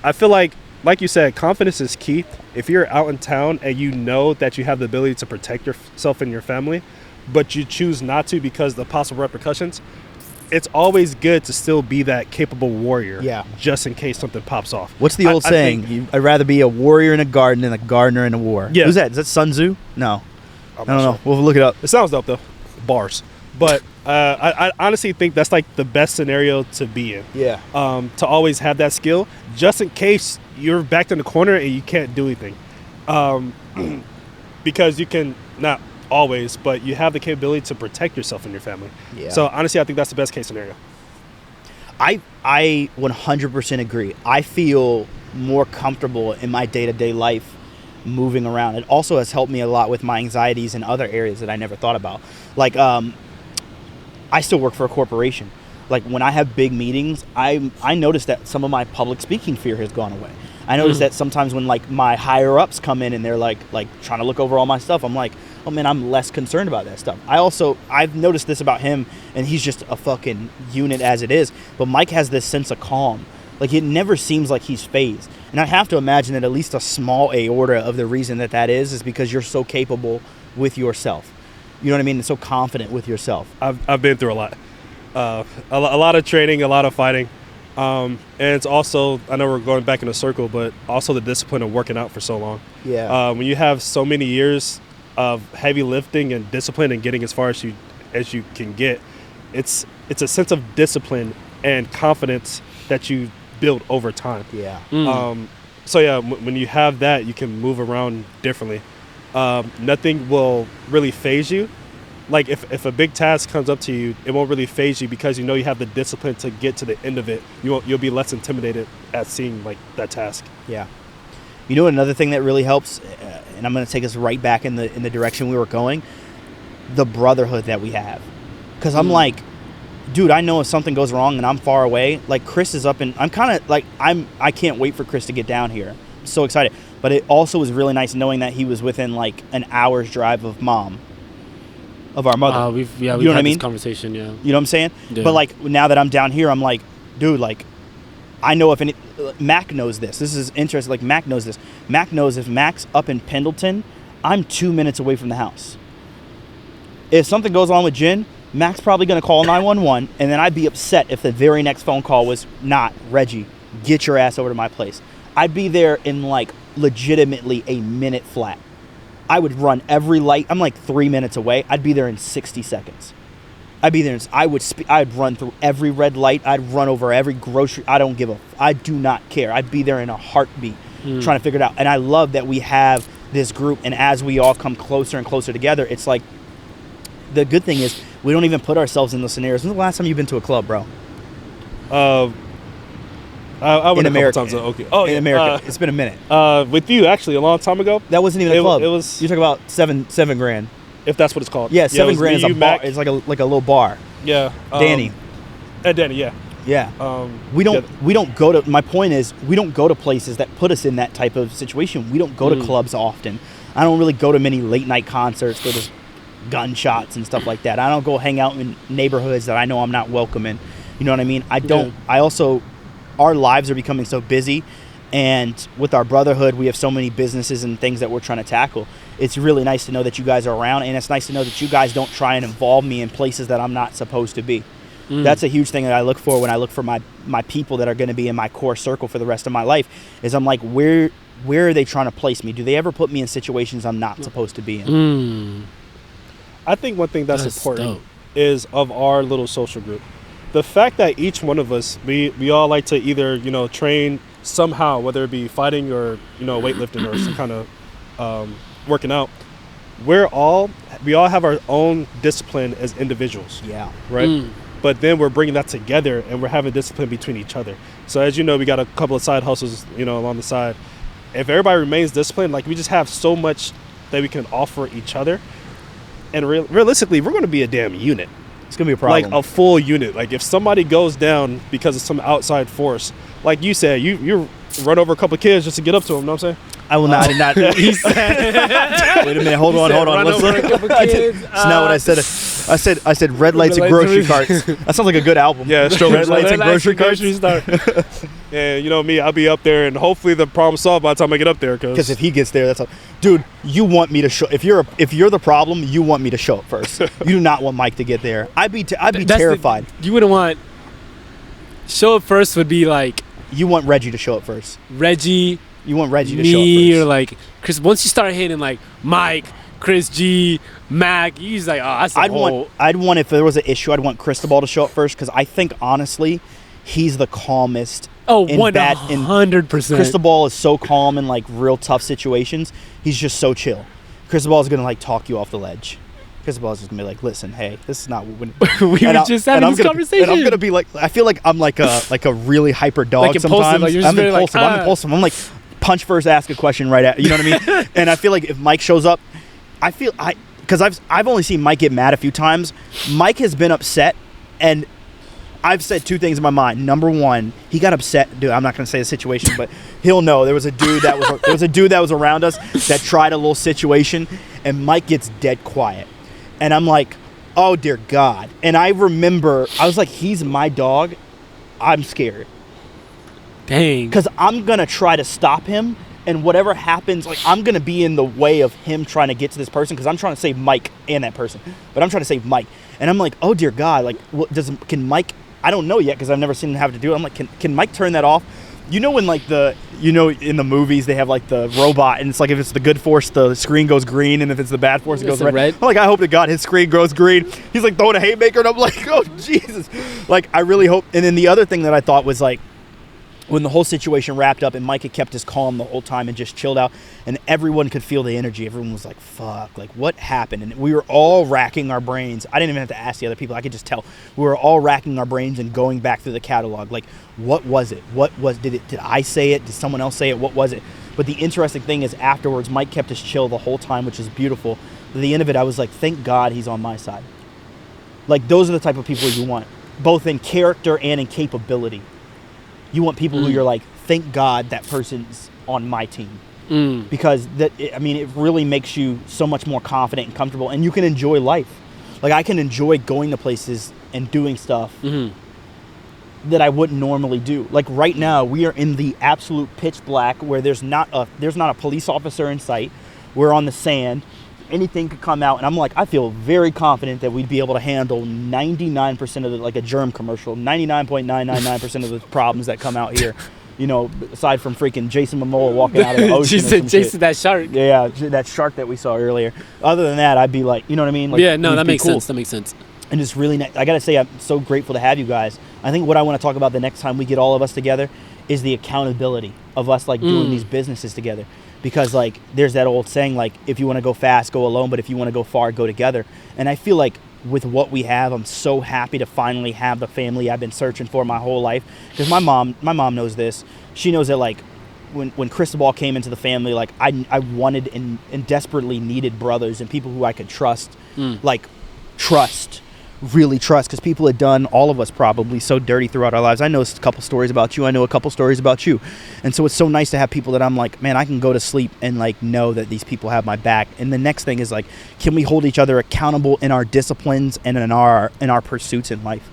I feel like you said, confidence is key. If you're out in town and you know that you have the ability to protect yourself and your family, but you choose not to because of the possible repercussions, it's always good to still be that capable warrior. Yeah. Just in case something pops off. What's the old saying? I'd rather be a warrior in a garden than a gardener in a war. Yeah. Who's that? Is that Sun Tzu? No. I don't know. Sure. We'll look it up. It sounds dope though. Bars. But I honestly think that's like the best scenario to be in. Yeah. To always have that skill, just in case you're backed in the corner and you can't do anything. Because you can, not always, but you have the capability to protect yourself and your family. Yeah. So honestly, I think that's the best case scenario. I 100% agree. I feel more comfortable in my day-to-day life moving around. It also has helped me a lot with my anxieties in other areas that I never thought about. Like, I still work for a corporation. Like, when I have big meetings, I notice that some of my public speaking fear has gone away. I notice that sometimes when like my higher ups come in and they're like trying to look over all my stuff, I'm like, oh man, I'm less concerned about that stuff. I've noticed this about him, and he's just a fucking unit as it is. But Mike has this sense of calm. Like, it never seems like he's phased. And I have to imagine that at least a small aorta of the reason that is because you're so capable with yourself. You know what I mean? And so confident with yourself. I've been through a lot. A lot of training, a lot of fighting. And it's also, I know we're going back in a circle, but also the discipline of working out for so long. Yeah. When you have so many years of heavy lifting and discipline and getting as far as you can get, it's a sense of discipline and confidence that you build over time. Yeah. So yeah, when you have that, you can move around differently. Nothing will really phase you. Like if a big task comes up to you, it won't really phase you because you know you have the discipline to get to the end of it. You'll be less intimidated at seeing like that task. Yeah. You know, another thing that really helps, and I'm going to take us right back in the direction we were going, the brotherhood that we have. Because I'm like, dude, I know if something goes wrong and I'm far away, like Chris is up and I'm kind of like, I can't wait for Chris to get down here. I'm so excited. But it also was really nice knowing that he was within like an hour's drive of mom. Of our mother. We've you know what I mean? this conversation, yeah. You know what I'm saying? Yeah. But like now that I'm down here, I'm like, dude, like I know if any Mac knows this. This is interesting. Like Mac knows this. Mac knows if Mac's up in Pendleton, I'm 2 minutes away from the house. If something goes on with Jen, Mac's probably gonna call 911, and then I'd be upset if the very next phone call was not Reggie, get your ass over to my place. I'd be there in like legitimately a minute flat. I would run every light. I'm like 3 minutes away. I'd be there in 60 seconds. I'd be there. I'd run through every red light. I'd run over every grocery. I do not care. I'd be there in a heartbeat trying to figure it out. And I love that we have this group. And as we all come closer and closer together, it's like the good thing is we don't even put ourselves in those scenarios. When's the last time you've been to a club, bro? I went in a America. couple times. Okay. Oh, in America. It's been a minute. With you, actually, a long time ago. That wasn't even a club. It was. You're talking about seven grand. If that's what it's called. Yeah, $7 it grand is me, a you, bar. Mac. It's like a little bar. Yeah. Danny. And Danny, yeah. Yeah. We don't go to, my point is, we don't go to places that put us in that type of situation. We don't go to clubs often. I don't really go to many late night concerts where there's gunshots and stuff like that. I don't go hang out in neighborhoods that I know I'm not welcome in. You know what I mean? I also, our lives are becoming so busy, And with our brotherhood, we have so many businesses and things that we're trying to tackle. It's really nice to know that you guys are around, and it's nice to know that you guys don't try and involve me in places that I'm not supposed to be. That's a huge thing that I look for when I look for my people that are going to be in my core circle for the rest of my life, is I'm like, where are they trying to place me? Do they ever put me in situations I'm not supposed to be in? I think one thing that's important is of our little social group. The fact that each one of us, we all like to either, train somehow, whether it be fighting or, weightlifting or some kind of working out. We all have our own discipline as individuals. Yeah. Right? But then we're bringing that together and we're having discipline between each other. So as you know, we got a couple of side hustles, along the side. If everybody remains disciplined, like we just have so much that we can offer each other. And realistically, we're going to be a damn unit. It's going to be a problem. Like a full unit. Like if somebody goes down because of some outside force, like you said, you run over a couple of kids just to get up to them, you know what I'm saying? I will not. I did not. He said, wait a minute. Hold on. Let's look. It's not what I said. I said red lights and grocery carts. That sounds like a good album. Yeah, red lights and grocery carts. And me, I'll be up there, and hopefully the problem's solved by the time I get up there. Because if he gets there, that's all. Dude, you want me to show. If you're the problem, you want me to show up first. You do not want Mike to get there. I'd be terrified. You wouldn't want. Show up first would be like. You want Reggie to show up first. Reggie. You want Reggie to show up first. Or like Chris. Once you start hitting like Mike, Chris G, Mac, he's like, oh, that's I'd want if there was an issue, I'd want Cristobal to show up first, because I think honestly, he's the calmest. Oh, 100%. Cristobal is so calm in like real tough situations. He's just so chill. Cristobal is gonna like talk you off the ledge. Cristobal is just gonna be like, listen, hey, this is not what we were just having this conversation. And I'm gonna be like, I feel like I'm like a really hyper dog like sometimes. Like I'm impulsive. I'm impulsive. I'm like, punch first, ask a question right at, you know what I mean? And I feel like if Mike shows up, because I've only seen Mike get mad a few times. Mike has been upset, and I've said two things in my mind. Number one, he got upset. Dude, I'm not going to say the situation, but he'll know. There was a dude that was around us that tried a little situation, and Mike gets dead quiet. And I'm like, oh, dear God. And I remember, I was like, he's my dog. I'm scared. Dang. Because I'm going to try to stop him, and whatever happens, like I'm going to be in the way of him trying to get to this person, because I'm trying to save Mike and that person. But I'm trying to save Mike. And I'm like, oh, dear God. Like, can Mike, I don't know yet, because I've never seen him have to do it. I'm like, can Mike turn that off? You know when like in the movies they have like the robot, and it's like if it's the good force the screen goes green, and if it's the bad force it goes red. I'm like, I hope to God his screen goes green. He's like throwing a haymaker, and I'm like, oh Jesus. Like I really hope. And then the other thing that I thought was like, when the whole situation wrapped up and Mike had kept his calm the whole time and just chilled out, and everyone could feel the energy. Everyone was like, fuck, like what happened? And we were all racking our brains. I didn't even have to ask the other people. I could just tell. We were all racking our brains and going back through the catalog. Like, what was it? Did I say it? Did someone else say it? What was it? But the interesting thing is afterwards, Mike kept us chill the whole time, which is beautiful. At the end of it, I was like, thank God he's on my side. Like, those are the type of people you want, both in character and in capability. You want people who you're like, thank God that person's on my team. Because it really makes you so much more confident and comfortable, and you can enjoy life. Like I can enjoy going to places and doing stuff that I wouldn't normally do. Like right now, we are in the absolute pitch black where there's not a police officer in sight. We're on the sand. Anything could come out, and I'm like, I feel very confident that we'd be able to handle 99% of the, like a germ commercial, 99.999% of the problems that come out here. You know, aside from freaking Jason Momoa walking out of the ocean. She said Jason, that shark. Yeah, that shark that we saw earlier. Other than that, I'd be like, you know what I mean? Like, yeah, no, that makes sense. That makes sense. And it's really nice. I got to say, I'm so grateful to have you guys. I think what I want to talk about the next time we get all of us together is the accountability of us like doing these businesses together. Because like there's that old saying, like if you want to go fast, go alone, but if you want to go far, go together. And I feel like with what we have, I'm so happy to finally have the family I've been searching for my whole life. Because my mom knows this. She knows that like when Cristobal came into the family, like I wanted and desperately needed brothers and people who I could trust, really trust, because people had done all of us probably so dirty throughout our lives. I know a couple stories about you. I know a couple stories about you. And so it's so nice to have people that I'm like, man, I can go to sleep and like know that these people have my back. And the next thing is like, can we hold each other accountable in our disciplines and in our pursuits in life?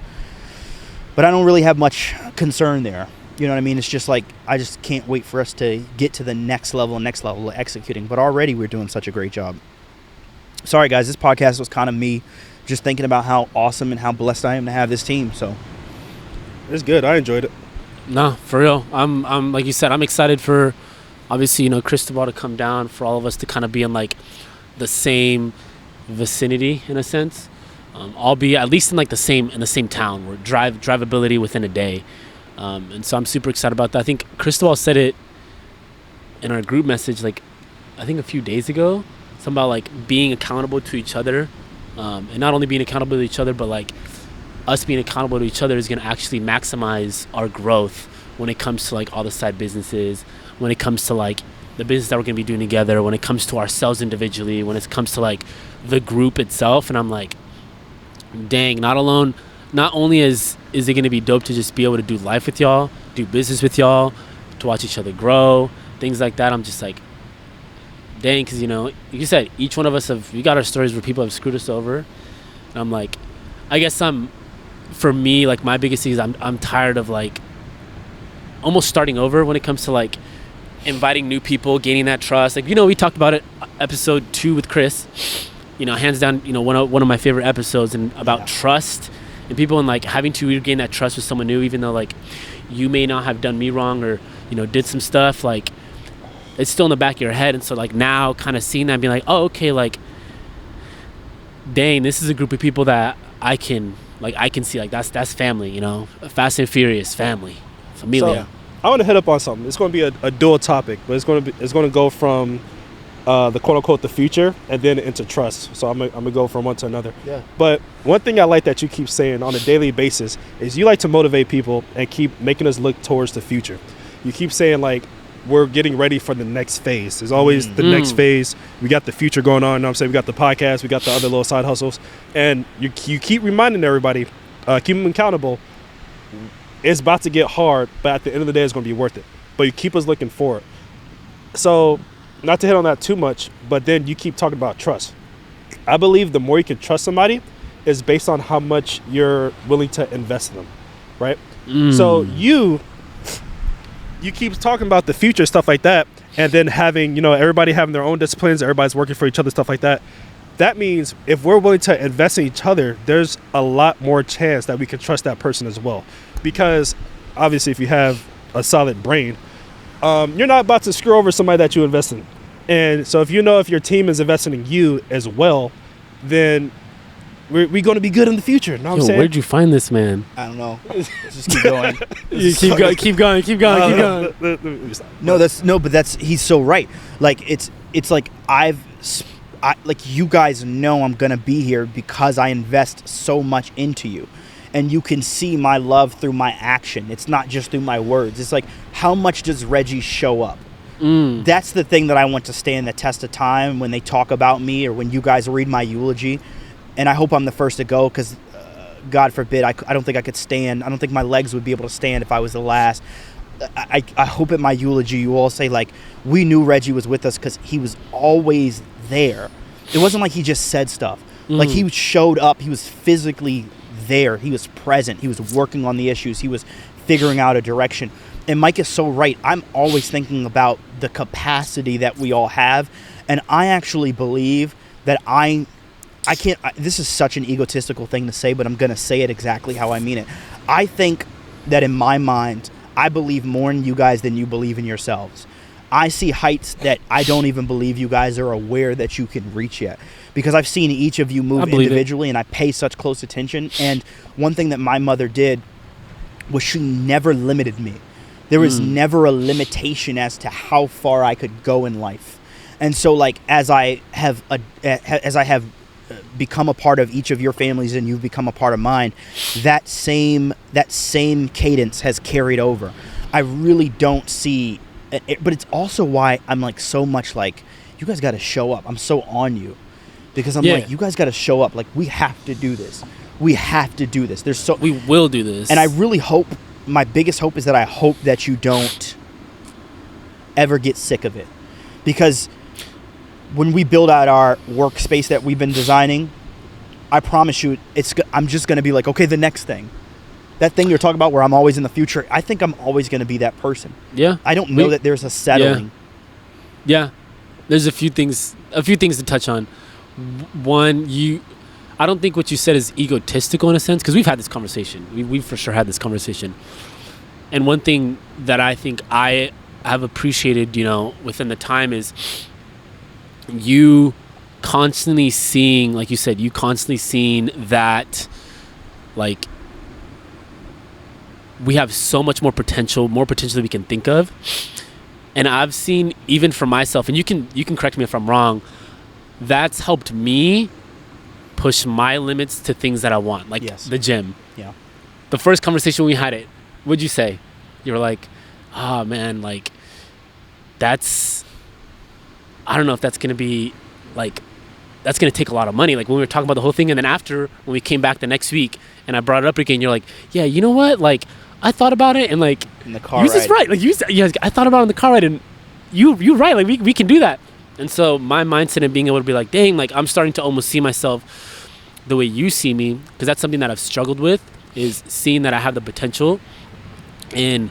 But I don't really have much concern there. You know what I mean? It's just like, I just can't wait for us to get to the next level of executing. But already we're doing such a great job. Sorry, guys. This podcast was kind of me just thinking about how awesome and how blessed I am to have this team. So It's good. I enjoyed it. No, for real. I'm like you said, I'm excited for, obviously, Cristobal to come down, for all of us to kind of be in like the same vicinity in a sense, albeit at least in like the same town, where drivability within a day. And so I'm super excited about that. I think Cristobal said it in our group message, like I think a few days ago, something about like being accountable to each other, and not only being accountable to each other, but like us being accountable to each other is going to actually maximize our growth when it comes to like all the side businesses, when it comes to like the business that we're going to be doing together, when it comes to ourselves individually, when it comes to like the group itself. And I'm like, dang, not only is it going to be dope to just be able to do life with y'all, do business with y'all, to watch each other grow, things like that. I'm just like, dang, because like you said, each one of us we got our stories where people have screwed us over. And I'm like, I guess for me, like my biggest thing is I'm tired of like almost starting over when it comes to like inviting new people, gaining that trust. Like, we talked about it episode 2 with Chris, hands down, one of my favorite episodes, and about trust and people, and like having to regain that trust with someone new, even though like you may not have done me wrong or, did some stuff, like it's still in the back of your head. And so like now kind of seeing that and being like, oh, okay, like, dang, this is a group of people that I can see, like that's family, Fast and Furious family, familia. So, I want to hit up on something. It's going to be a dual topic, but it's going to go from the quote unquote the future and then into trust. So I'm gonna go from one to another. Yeah. But one thing I like that you keep saying on a daily basis is you like to motivate people and keep making us look towards the future. You keep saying like we're getting ready for the next phase. There's always the next phase. We got the future going on. You know what I'm saying? We got the podcast. We got the other little side hustles. And you keep reminding everybody, keep them accountable. It's about to get hard, but at the end of the day, it's going to be worth it. But you keep us looking forward. So, not to hit on that too much, but then you keep talking about trust. I believe the more you can trust somebody is based on how much you're willing to invest in them, right? So you keep talking about the future, stuff like that, and then having, everybody having their own disciplines, everybody's working for each other, stuff like that. That means if we're willing to invest in each other, there's a lot more chance that we can trust that person as well. Because obviously if you have a solid brain, you're not about to screw over somebody that you invest in. And so if your team is investing in you as well, then we're going to be good in the future. Know what I'm saying? Where'd you find this man? I don't know. Let's just keep going. keep going. But he's so right. Like it's like like you guys know I'm gonna be here because I invest so much into you, and you can see my love through my action. It's not just through my words. It's like, how much does Reggie show up? That's the thing that I want to stand the test of time when they talk about me or when you guys read my eulogy. And I hope I'm the first to go because, God forbid, I don't think I could stand. I don't think my legs would be able to stand if I was the last. I hope at my eulogy you all say, like, we knew Reggie was with us because he was always there. It wasn't like he just said stuff. Like, he showed up. He was physically there. He was present. He was working on the issues. He was figuring out a direction. And Mike is so right. I'm always thinking about the capacity that we all have. And I actually believe that I can't, this is such an egotistical thing to say, but I'm going to say it exactly how I mean it. I think that in my mind, I believe more in you guys than you believe in yourselves. I see heights that I don't even believe you guys are aware that you can reach yet. Because I've seen each of you move individually, and I pay such close attention. And one thing that my mother did was she never limited me. There was never a limitation as to how far I could go in life. And so, like, as I have become a part of each of your families and you've become a part of mine, that same cadence has carried over. I really don't see it, but it's also why I'm like so much like, you guys got to show up. I'm so on you because I'm like, you guys got to show up. Like, we have to do this. We have to do this. We will do this. And I really hope, my biggest hope is that I hope that you don't ever get sick of it, because when we build out our workspace that we've been designing, I promise you, I'm just going to be like, okay, the next thing. that thing you're talking about where I'm always in the future, I think I'm always going to be that person. Yeah. I don't know that there's a settling. Yeah. There's a few things to touch on. One, I don't think what you said is egotistical in a sense, because we've had this conversation. We've for sure had this conversation. And one thing that I think I have appreciated, within the time is you constantly seeing, like you said, that, like, we have so much more potential than we can think of. And I've seen, even for myself, and you can correct me if I'm wrong, that's helped me push my limits to things that I want, like the gym. Yeah. The first conversation we had what'd you say? You were like, oh man, like, I don't know if that's going to be, like, that's going to take a lot of money. Like, when we were talking about the whole thing, and then after, when we came back the next week, and I brought it up again, you're like, yeah, you know what? Like, I thought about it, and like, in the car ride. Right. Like, I thought about it in the car ride, and you're right. Like, we can do that. And so my mindset and being able to be like, dang, like, I'm starting to almost see myself the way you see me, because that's something that I've struggled with, is seeing that I have the potential and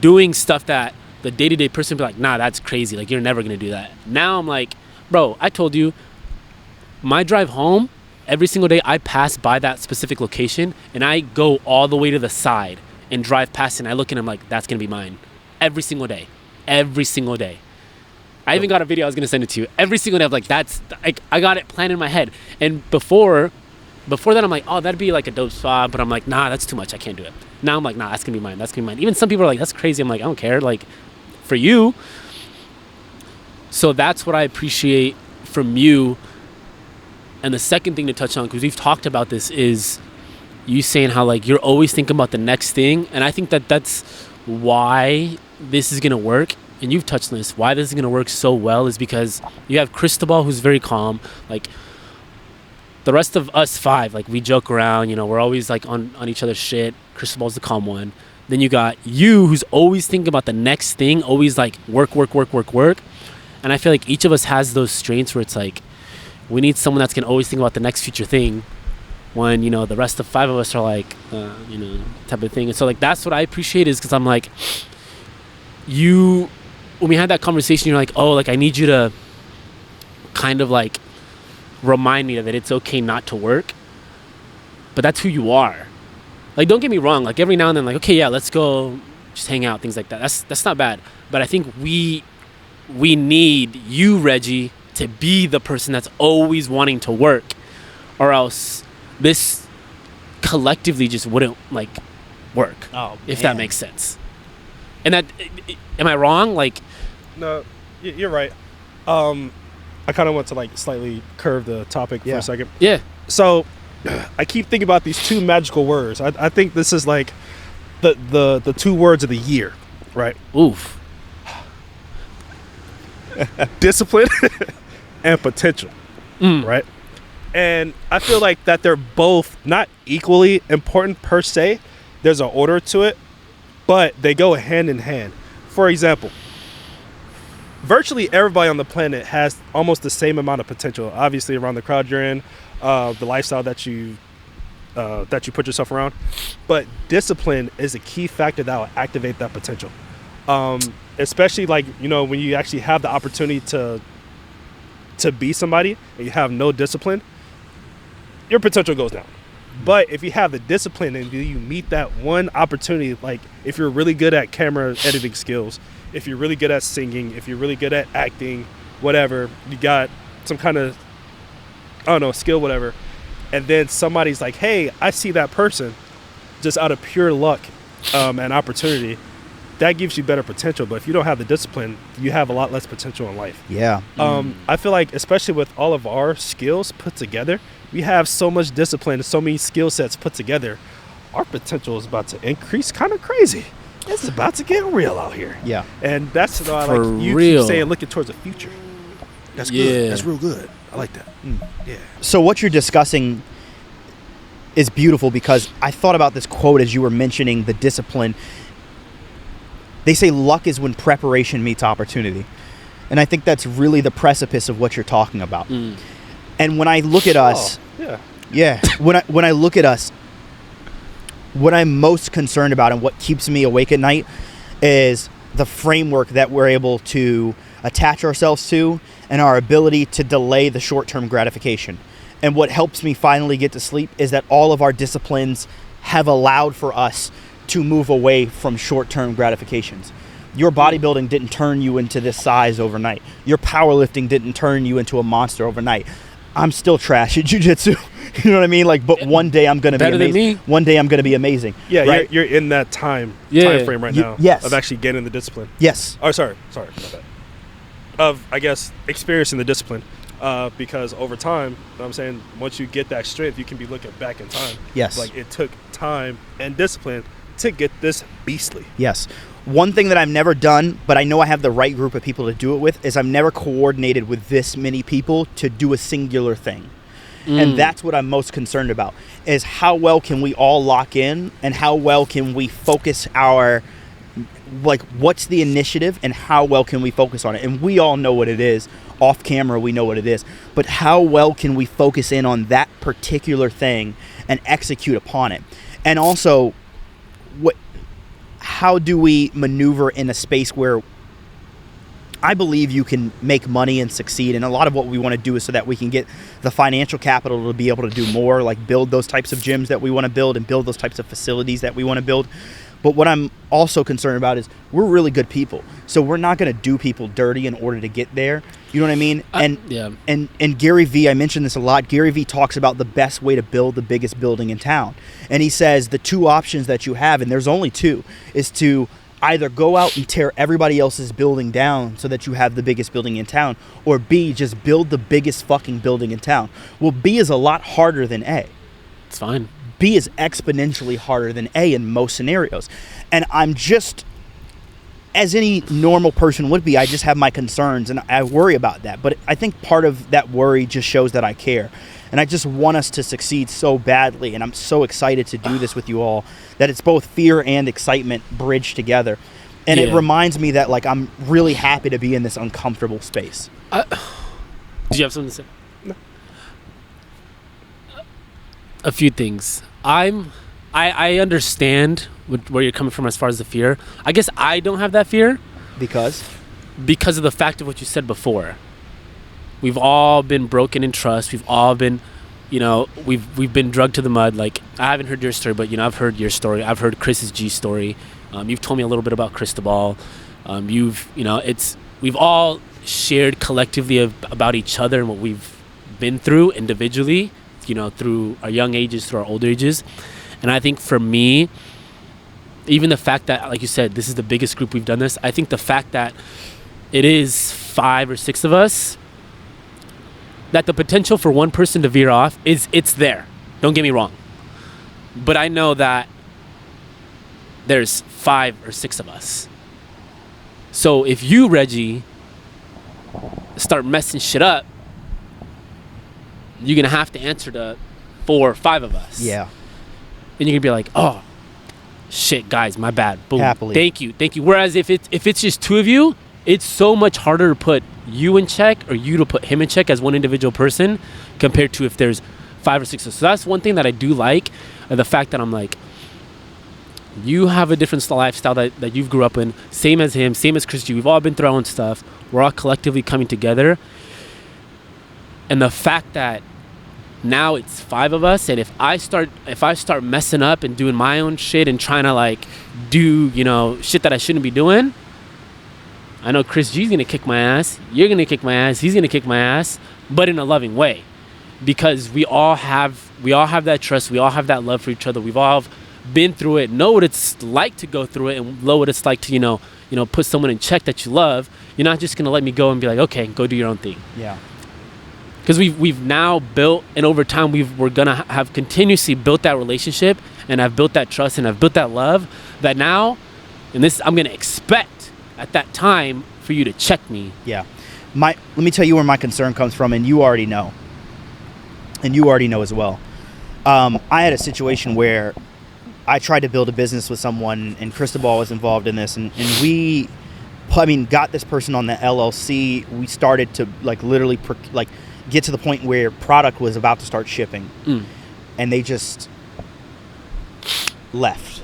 doing stuff that the day-to-day person would be like, nah, that's crazy. Like, you're never going to do that. Now I'm like, bro, I told you, my drive home, every single day I pass by that specific location, and I go all the way to the side and drive past it, and I look and I'm like, that's going to be mine. Every single day. Every single day. I even got a video I was going to send it to you. Every single day I'm like, that's, like, I got it planned in my head. And before that I'm like, oh, that'd be like a dope spot, but I'm like, nah, that's too much. I can't do it. Now I'm like, nah, that's going to be mine. That's going to be mine. Even some people are like, that's crazy. I'm like, I don't care. Like, for you. So that's what I appreciate from you. And the second thing to touch on, because we've talked about this, is you saying how, like, you're always thinking about the next thing. And I think that that's why this is going to work. And you've touched on this. Why this is going to work so well is because you have Cristobal, who's very calm. Like, the rest of us five, like, we joke around, we're always like on each other's shit. Cristobal's the calm one. Then you got you, who's always thinking about the next thing, always like work. And I feel like each of us has those strengths where it's like, we need someone that's going to always think about the next future thing, when, the rest of five of us are like, type of thing. And so, like, that's what I appreciate, is because I'm like, when we had that conversation, you're like, oh, like, I need you to kind of like remind me that it's okay not to work. But that's who you are. Like, don't get me wrong. Like, every now and then, like, okay, yeah, let's go just hang out, things like that. That's not bad. But I think we need you, Reggie, to be the person that's always wanting to work, or else this collectively just wouldn't, like, work. Oh, if that makes sense. And that, am I wrong? Like, no, you're right. I kind of want to, like, slightly curve the topic for a second. Yeah. So I keep thinking about these two magical words. I think this is like the two words of the year, right? Oof. Discipline and potential, right? And I feel like that they're both not equally important per se. There's an order to it, but they go hand in hand. For example, virtually everybody on the planet has almost the same amount of potential. Obviously, around the crowd you're in, the lifestyle that you put yourself around. But discipline is a key factor that will activate that potential. Especially, like, when you actually have the opportunity to be somebody and you have no discipline, your potential goes down. But if you have the discipline and you meet that one opportunity, like, if you're really good at camera editing skills, if you're really good at singing, if you're really good at acting, whatever, you got some kind of, I don't know, skill, whatever, and then somebody's like, hey, I see that person, just out of pure luck and opportunity, that gives you better potential. But if you don't have the discipline, you have a lot less potential in life. Yeah. I feel like, especially with all of our skills put together, we have so much discipline and so many skill sets put together, our potential is about to increase kind of crazy. It's about to get real out here. Yeah. And that's what I For like. You real. keep saying looking towards the future. That's Yeah. good. That's real good. I like that. Yeah. So what you're discussing is beautiful, because I thought about this quote as you were mentioning the discipline. They say luck is when preparation meets opportunity. And I think that's really the precipice of what you're talking about. And when I look at us, when I look at us, what I'm most concerned about and what keeps me awake at night is the framework that we're able to attach ourselves to and our ability to delay the short-term gratification. And what helps me finally get to sleep is that all of our disciplines have allowed for us to move away from short-term gratifications. Your bodybuilding didn't turn you into this size overnight. Your powerlifting didn't turn you into a monster overnight. I'm still trash at jiu-jitsu. You know what I mean? Like, but one day I'm going to be Better than amazing. me. One day I'm going to be amazing. Yeah, right? you're in that time frame right You- now. yes. Of actually getting the discipline. Yes. Oh, sorry, my bad. Of, I guess, experiencing the discipline. Because over time, you know what I'm saying, once you get that strength, you can be looking back in time. Yes. Like, it took time and discipline to get this beastly. Yes. One thing that I've never done, but I know I have the right group of people to do it with, is I've never coordinated with this many people to do a singular thing. And that's what I'm most concerned about, is how well can we all lock in and how well can we focus our, like, what's the initiative and how well can we focus on it? And we all know what it is. Off camera, we know what it is. But how well can we focus in on that particular thing and execute upon it? And also, how do we maneuver in a space where I believe you can make money and succeed, and a lot of what we want to do is so that we can get the financial capital to be able to do more, like build those types of gyms that we want to build and build those types of facilities that we want to build. But what I'm also concerned about is we're really good people, so we're not going to do people dirty in order to get there. You know what I mean? And Gary Vee, I mentioned this a lot. Gary Vee talks about the best way to build the biggest building in town, and he says the two options that you have, and there's only two, is to either go out and tear everybody else's building down so that you have the biggest building in town, or B, just build the biggest fucking building in town. Well, B is a lot harder than A. It's fine. B is exponentially harder than A in most scenarios. And I'm just, as any normal person would be, I just have my concerns and I worry about that. But I think part of that worry just shows that I care. And I just want us to succeed so badly. And I'm so excited to do this with you all that it's both fear and excitement bridged together. And it reminds me that, like, I'm really happy to be in this uncomfortable space. Did you have something to say? No. A few things. I understand where you're coming from as far as the fear. I guess I don't have that fear. Because of the fact of what you said before. We've all been broken in trust. We've all been, we've been drugged to the mud. Like, I haven't heard your story, but, I've heard your story. I've heard Chris's G story. You've told me a little bit about Cristobal. We've all shared collectively about each other and what we've been through individually, through our young ages, through our older ages. And I think for me, even the fact that, like you said, this is the biggest group we've done this, I think the fact that it is 5 or 6 of us, that the potential for one person to veer off it's there. Don't get me wrong. But I know that there's 5 or 6 of us. So if you, Reggie, start messing shit up, you're going to have to answer to 4 or 5 of us. Yeah. And you're going to be like, oh, shit, guys, my bad. Boom. Happily. Thank you. Whereas if it's just 2 of you, it's so much harder to put you in check or you to put him in check as one individual person compared to if there's 5 or 6. So that's one thing that I do like, the fact that I'm like, you have a different lifestyle that you've grew up in, same as him, same as Chris G. We've all been through our own stuff. We're all collectively coming together. And the fact that now it's 5 of us, and if I start messing up and doing my own shit and trying to like do, shit that I shouldn't be doing, I know Chris G's gonna kick my ass, you're gonna kick my ass, he's gonna kick my ass, but in a loving way. Because we all have that trust, we all have that love for each other, we've all been through it, know what it's like to go through it, and know what it's like to, put someone in check that you love. You're not just gonna let me go and be like, okay, go do your own thing. Yeah. Because we've now built, and over time we're gonna have continuously built that relationship, and I've built that trust, and I've built that love, that now, and this I'm gonna expect at that time for you to check me. Yeah. Let me tell you where my concern comes from, and you already know. And you already know as well. I had a situation where I tried to build a business with someone, and Cristobal was involved in this, and we got this person on the LLC. We started to literally get to the point where product was about to start shipping. And they just left.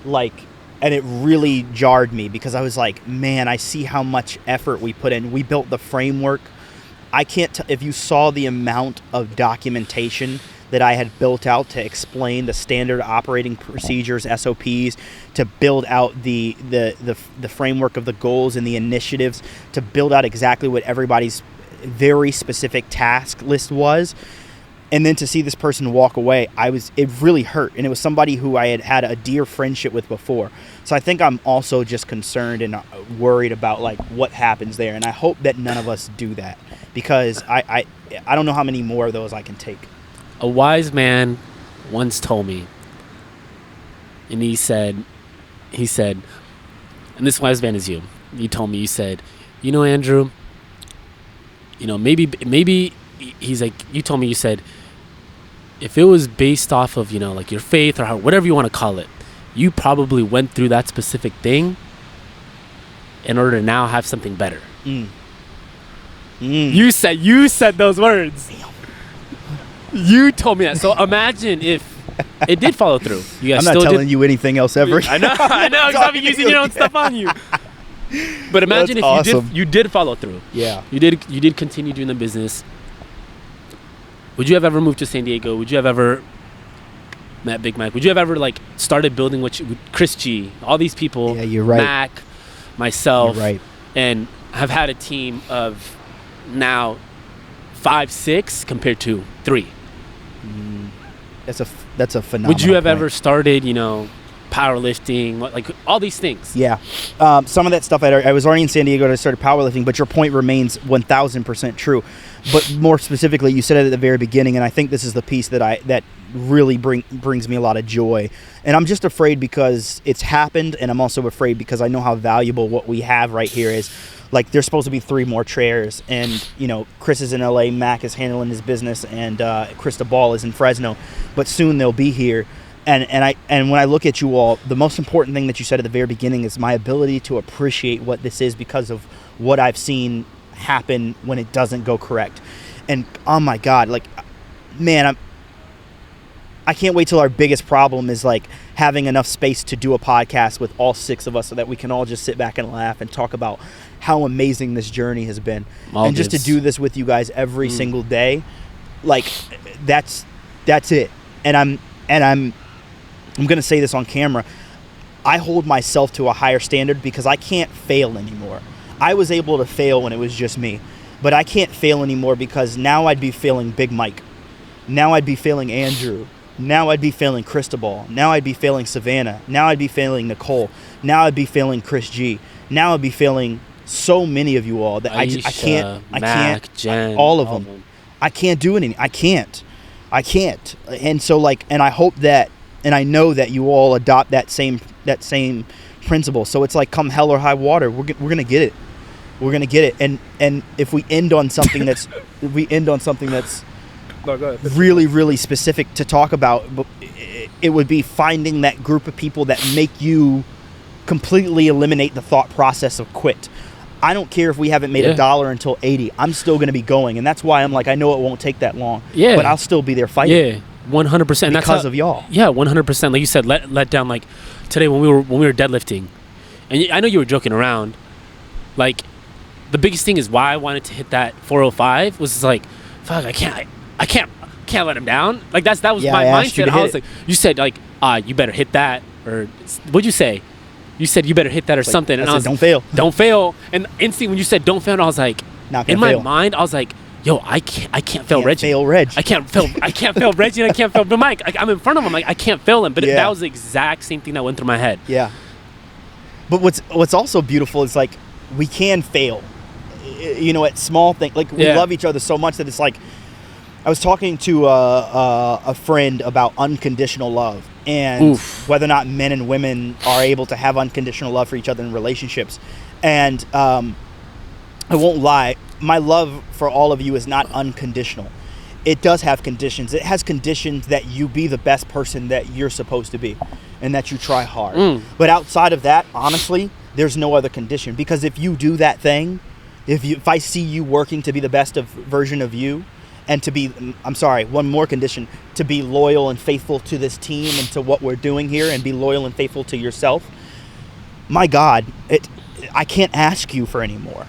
Like, and it really jarred me because I was like, man, I see how much effort we put in. We built the framework. I can't if you saw the amount of documentation that I had built out to explain the standard operating procedures, SOPs, to build out the framework of the goals and the initiatives, to build out exactly what everybody's very specific task list was. And then to see this person walk away, it really hurt. And it was somebody who I had had a dear friendship with before. So I think I'm also just concerned and worried about like what happens there. And I hope that none of us do that, because I don't know how many more of those I can take. A wise man once told me, and he said, and this wise man is you. You told me, you said, Andrew, maybe he's like, you told me, you said, if it was based off of, like your faith or whatever you want to call it, you probably went through that specific thing in order to now have something better. You said those words. You told me that. So imagine if it did follow through. You guys I'm not telling you anything else ever. I know. Because I've been using your own stuff on you. But imagine if awesome. you did follow through. Yeah. You did continue doing the business. Would you have ever moved to San Diego? Would you have ever met Big Mike? Would you have ever like started building Chris G, all these people? Yeah, you're right. Mac, myself, you're right. And have had a team of now 5, 6 compared to 3. That's a phenomenal. Would you have point. ever started, powerlifting, like all these things? Yeah, some of that stuff I was already in San Diego and I started powerlifting, but your point remains 1,000% true. But more specifically, you said it at the very beginning, and I think this is the piece that really brings me a lot of joy. And I'm just afraid because it's happened, and I'm also afraid because I know how valuable what we have right here is. Like, there's supposed to be 3 more chairs, and Chris is in LA, Mac is handling his business, and Cristobal is in Fresno, but soon they'll be here. And when I look at you all, the most important thing that you said at the very beginning is my ability to appreciate what this is because of what I've seen happen when it doesn't go correct. And oh my God, like, man, I can't wait till our biggest problem is like having enough space to do a podcast with all 6 of us so that we can all just sit back and laugh and talk about how amazing this journey has been. And just to do this with you guys every single day, like that's it. And I'm going to say this on camera. I hold myself to a higher standard because I can't fail anymore. I was able to fail when it was just me, but I can't fail anymore because now I'd be failing Big Mike. Now I'd be failing Andrew. Now I'd be failing Cristobal. Now I'd be failing Savannah. Now I'd be failing Nicole. Now I'd be failing Chris G. Now I'd be failing so many of you all that Aisha, I can't, Jen, all of them. I can't do anything. I can't. And so like, and I hope that, and I know that you all adopt that same principle. So it's like, come hell or high water, we're gonna get it. We're gonna get it. And if we end on something that's, No, go ahead. really, really specific to talk about, it would be finding that group of people that make you completely eliminate the thought process of quit. I don't care if we haven't made $1 until 80. I'm still going to be going, and that's why I'm like, I know it won't take that long. Yeah, but I'll still be there fighting. Yeah, 100%. Because of y'all. Yeah, 100%. Like you said, let down. Like today when we were deadlifting, and I know you were joking around. Like the biggest thing is why I wanted to hit that 405 was just like, fuck, I can't let him down. Like that was my mindset. I was like, you said like, you better hit that, or what'd you say? You said you better hit that or something, and I was don't fail. Don't fail. And instantly when you said don't fail, I was like, in my mind, I was like, yo, I can't fail Reggie. Fail Reg. I can't fail Reggie, and I can't fail Mike. I'm in front of him. Like I can't fail him. But that was the exact same thing that went through my head. Yeah. But what's also beautiful is like we can fail. At small things. Like we love each other so much that it's like, I was talking to a friend about unconditional love and whether or not men and women are able to have unconditional love for each other in relationships. And I won't lie, my love for all of you is not unconditional. It does have conditions. It has conditions that you be the best person that you're supposed to be and that you try hard. But outside of that, honestly, there's no other condition. Because if you do that thing, if I see you working to be the best version of you, and to be, I'm sorry, one more condition, to be loyal and faithful to this team and to what we're doing here, and be loyal and faithful to yourself. My God, I can't ask you for any more.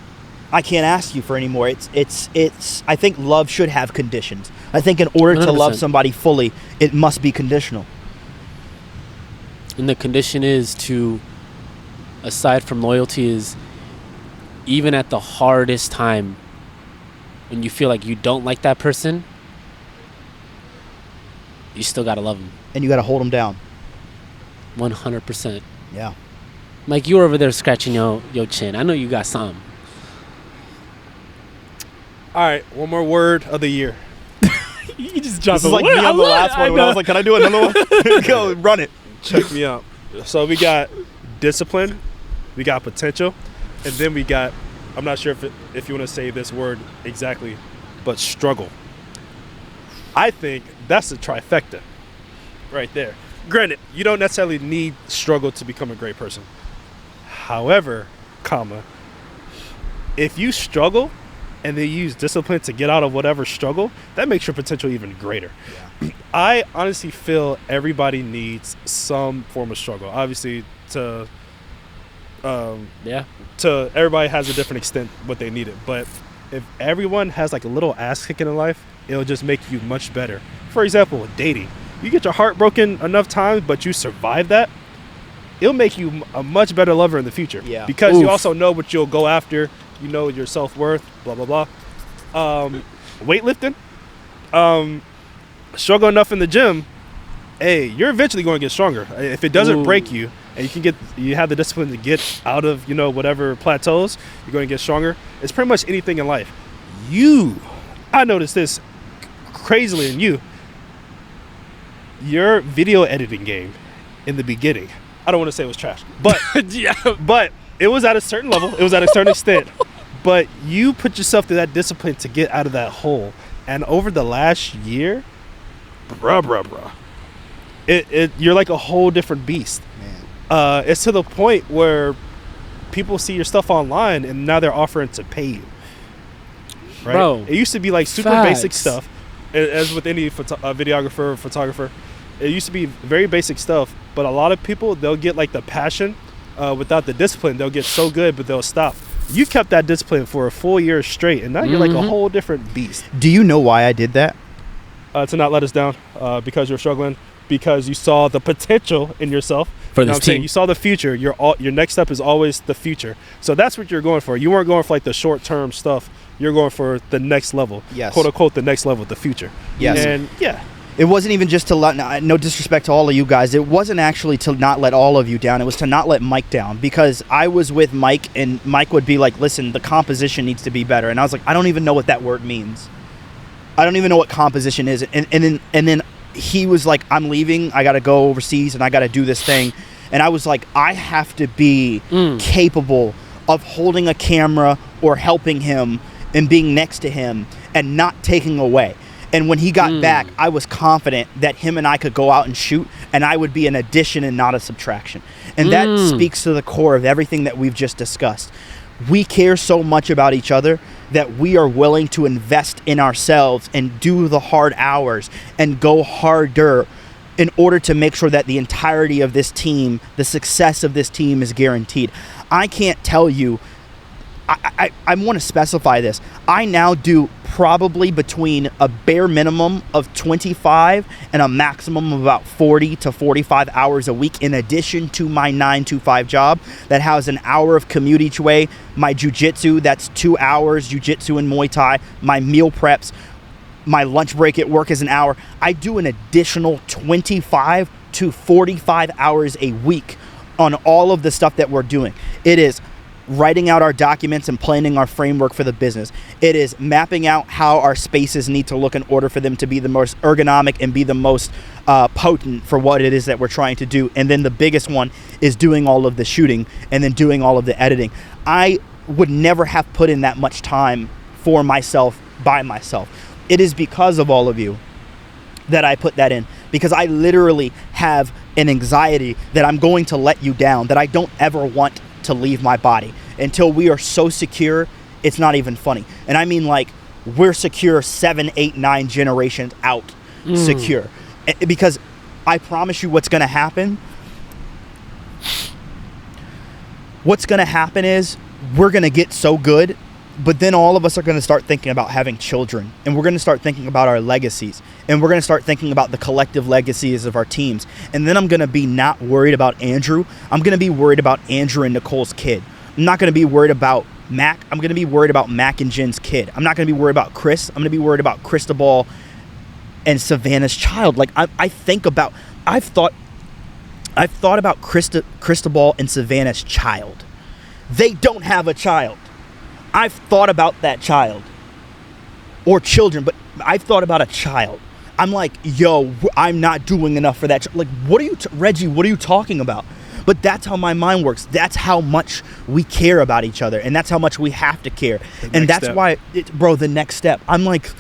I can't ask you for any more. It's I think love should have conditions. I think in order 100%. to love somebody fully, it must be conditional. And the condition is to, aside from loyalty, is even at the hardest time, when you feel like you don't like that person, you still gotta love them. And you got to hold them down. 100%. Yeah. Mike, you were over there scratching your chin. I know you got something. All right, one more word of the year. You just This dropped is like me on the last one when I was like, can I do another one? Go, run it. Check me out. So we got discipline, we got potential, and then we got, I'm not sure if you want to say this word exactly, but struggle. I think that's a trifecta right there. Granted, you don't necessarily need struggle to become a great person. However, if you struggle and then use discipline to get out of whatever struggle, that makes your potential even greater. Yeah. I honestly feel everybody needs some form of struggle. Obviously, to everybody has a different extent what they need it. But if everyone has like a little ass kicking in life, it'll just make you much better. For example, with dating, you get your heart broken enough times, but you survive that, it'll make you a much better lover in the future. Yeah. Because you Oof. also know what you'll go after. You know your self-worth, blah, blah, blah. Weightlifting, struggle enough in the gym, hey, you're eventually going to get stronger. If it doesn't break you, and you have the discipline to get out of, whatever plateaus, you're going to get stronger. It's pretty much anything in life. I noticed this crazily in you. Your video editing game in the beginning, I don't want to say it was trash, but but it was at a certain level. It was at a certain extent. But you put yourself through that discipline to get out of that hole. And over the last year, bruh, you're like a whole different beast. Man. It's to the point where people see your stuff online and now they're offering to pay you. Right? Bro, It used to be like super facts. basic stuff, as with any videographer or photographer. It used to be very basic stuff, but a lot of people, they'll get like the passion without the discipline. They'll get so good, but they'll stop. You kept that discipline for a full year straight, and now you're like a whole different beast. Do you know why I did that? To not let us down because you're struggling, because you saw the potential in yourself. For You know this what I'm saying? team. You saw the future. Your next step is always the future. So that's what you're going for. You weren't going for like the short-term stuff. You're going for the next level. Yes. Quote unquote, the next level, the future. Yes. And yeah. It wasn't even just to let, no disrespect to all of you guys, it wasn't actually to not let all of you down. It was to not let Mike down, because I was with Mike and Mike would be like, listen, the composition needs to be better. And I was like, I don't even know what that word means. I don't even know what composition is. And then he was like, I'm leaving. I got to go overseas and I got to do this thing. And I was like, I have to be capable of holding a camera or helping him and being next to him and not taking away. And when he got back, I was confident that him and I could go out and shoot, and I would be an addition and not a subtraction. And that speaks to the core of everything that we've just discussed. We care so much about each other that we are willing to invest in ourselves and do the hard hours and go harder in order to make sure that the entirety of this team, the success of this team, is guaranteed. I can't tell you, I want to specify this. I now do probably between a bare minimum of 25 and a maximum of about 40 to 45 hours a week, in addition to my 9 to 5 job that has an hour of commute each way, my jiu-jitsu, that's 2 hours, jiu-jitsu and Muay Thai, my meal preps, my lunch break at work is an hour. I do an additional 25 to 45 hours a week on all of the stuff that we're doing. It is writing out our documents and planning our framework for the business. It is mapping out how our spaces need to look in order for them to be the most ergonomic and be the most potent for what it is that we're trying to do. And then the biggest one is doing all of the shooting and then doing all of the editing. I would never have put in that much time for myself by myself. It is because of all of you that I put that in, because I literally have an anxiety that I'm going to let you down, that I don't ever want to leave my body until we are so secure it's not even funny. And I mean, like, we're secure 7, 8, 9 generations out, secure. Because I promise you what's going to happen. What's going to happen is we're going to get so good, but then all of us are going to start thinking about having children, and we're going to start thinking about our legacies, and we're going to start thinking about the collective legacies of our teams. And then I'm going to be not worried about Andrew. I'm going to be worried about Andrew and Nicole's kid. I'm not going to be worried about Mac. I'm going to be worried about Mac and Jen's kid. I'm not going to be worried about Chris. I'm going to be worried about Cristobal and Savannah's child. Like I've thought about Cristobal and Savannah's child. They don't have a child. I've thought about that child or children, but I've thought about a child. I'm like, yo, I'm not doing enough for that. Like, what are you, Reggie? What are you talking about? But that's how my mind works. That's how much we care about each other, and that's how much we have to care. And that's why, bro, the next step. I'm like,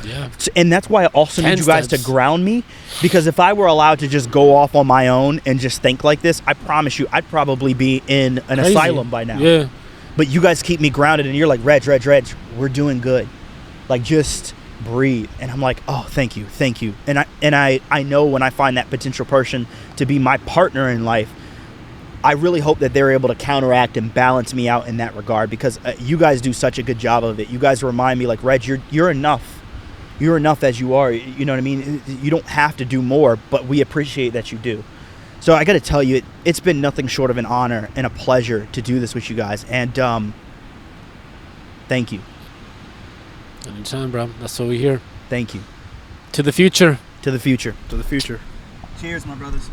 and that's why I also need you guys to ground me, because if I were allowed to just go off on my own and just think like this, I promise you, I'd probably be in an asylum by now. Yeah. But you guys keep me grounded, and you're like, Reg, we're doing good. Like, just breathe. And I'm like, oh, thank you. And I know when I find that potential person to be my partner in life, I really hope that they're able to counteract and balance me out in that regard, because you guys do such a good job of it. You guys remind me, like, Reg, you're enough. You're enough as you are. You know what I mean? You don't have to do more, but we appreciate that you do. So I got to tell you, it's been nothing short of an honor and a pleasure to do this with you guys. And thank you. Anytime, bro. That's what we hear. Thank you. To the future. To the future. To the future. Cheers, my brothers.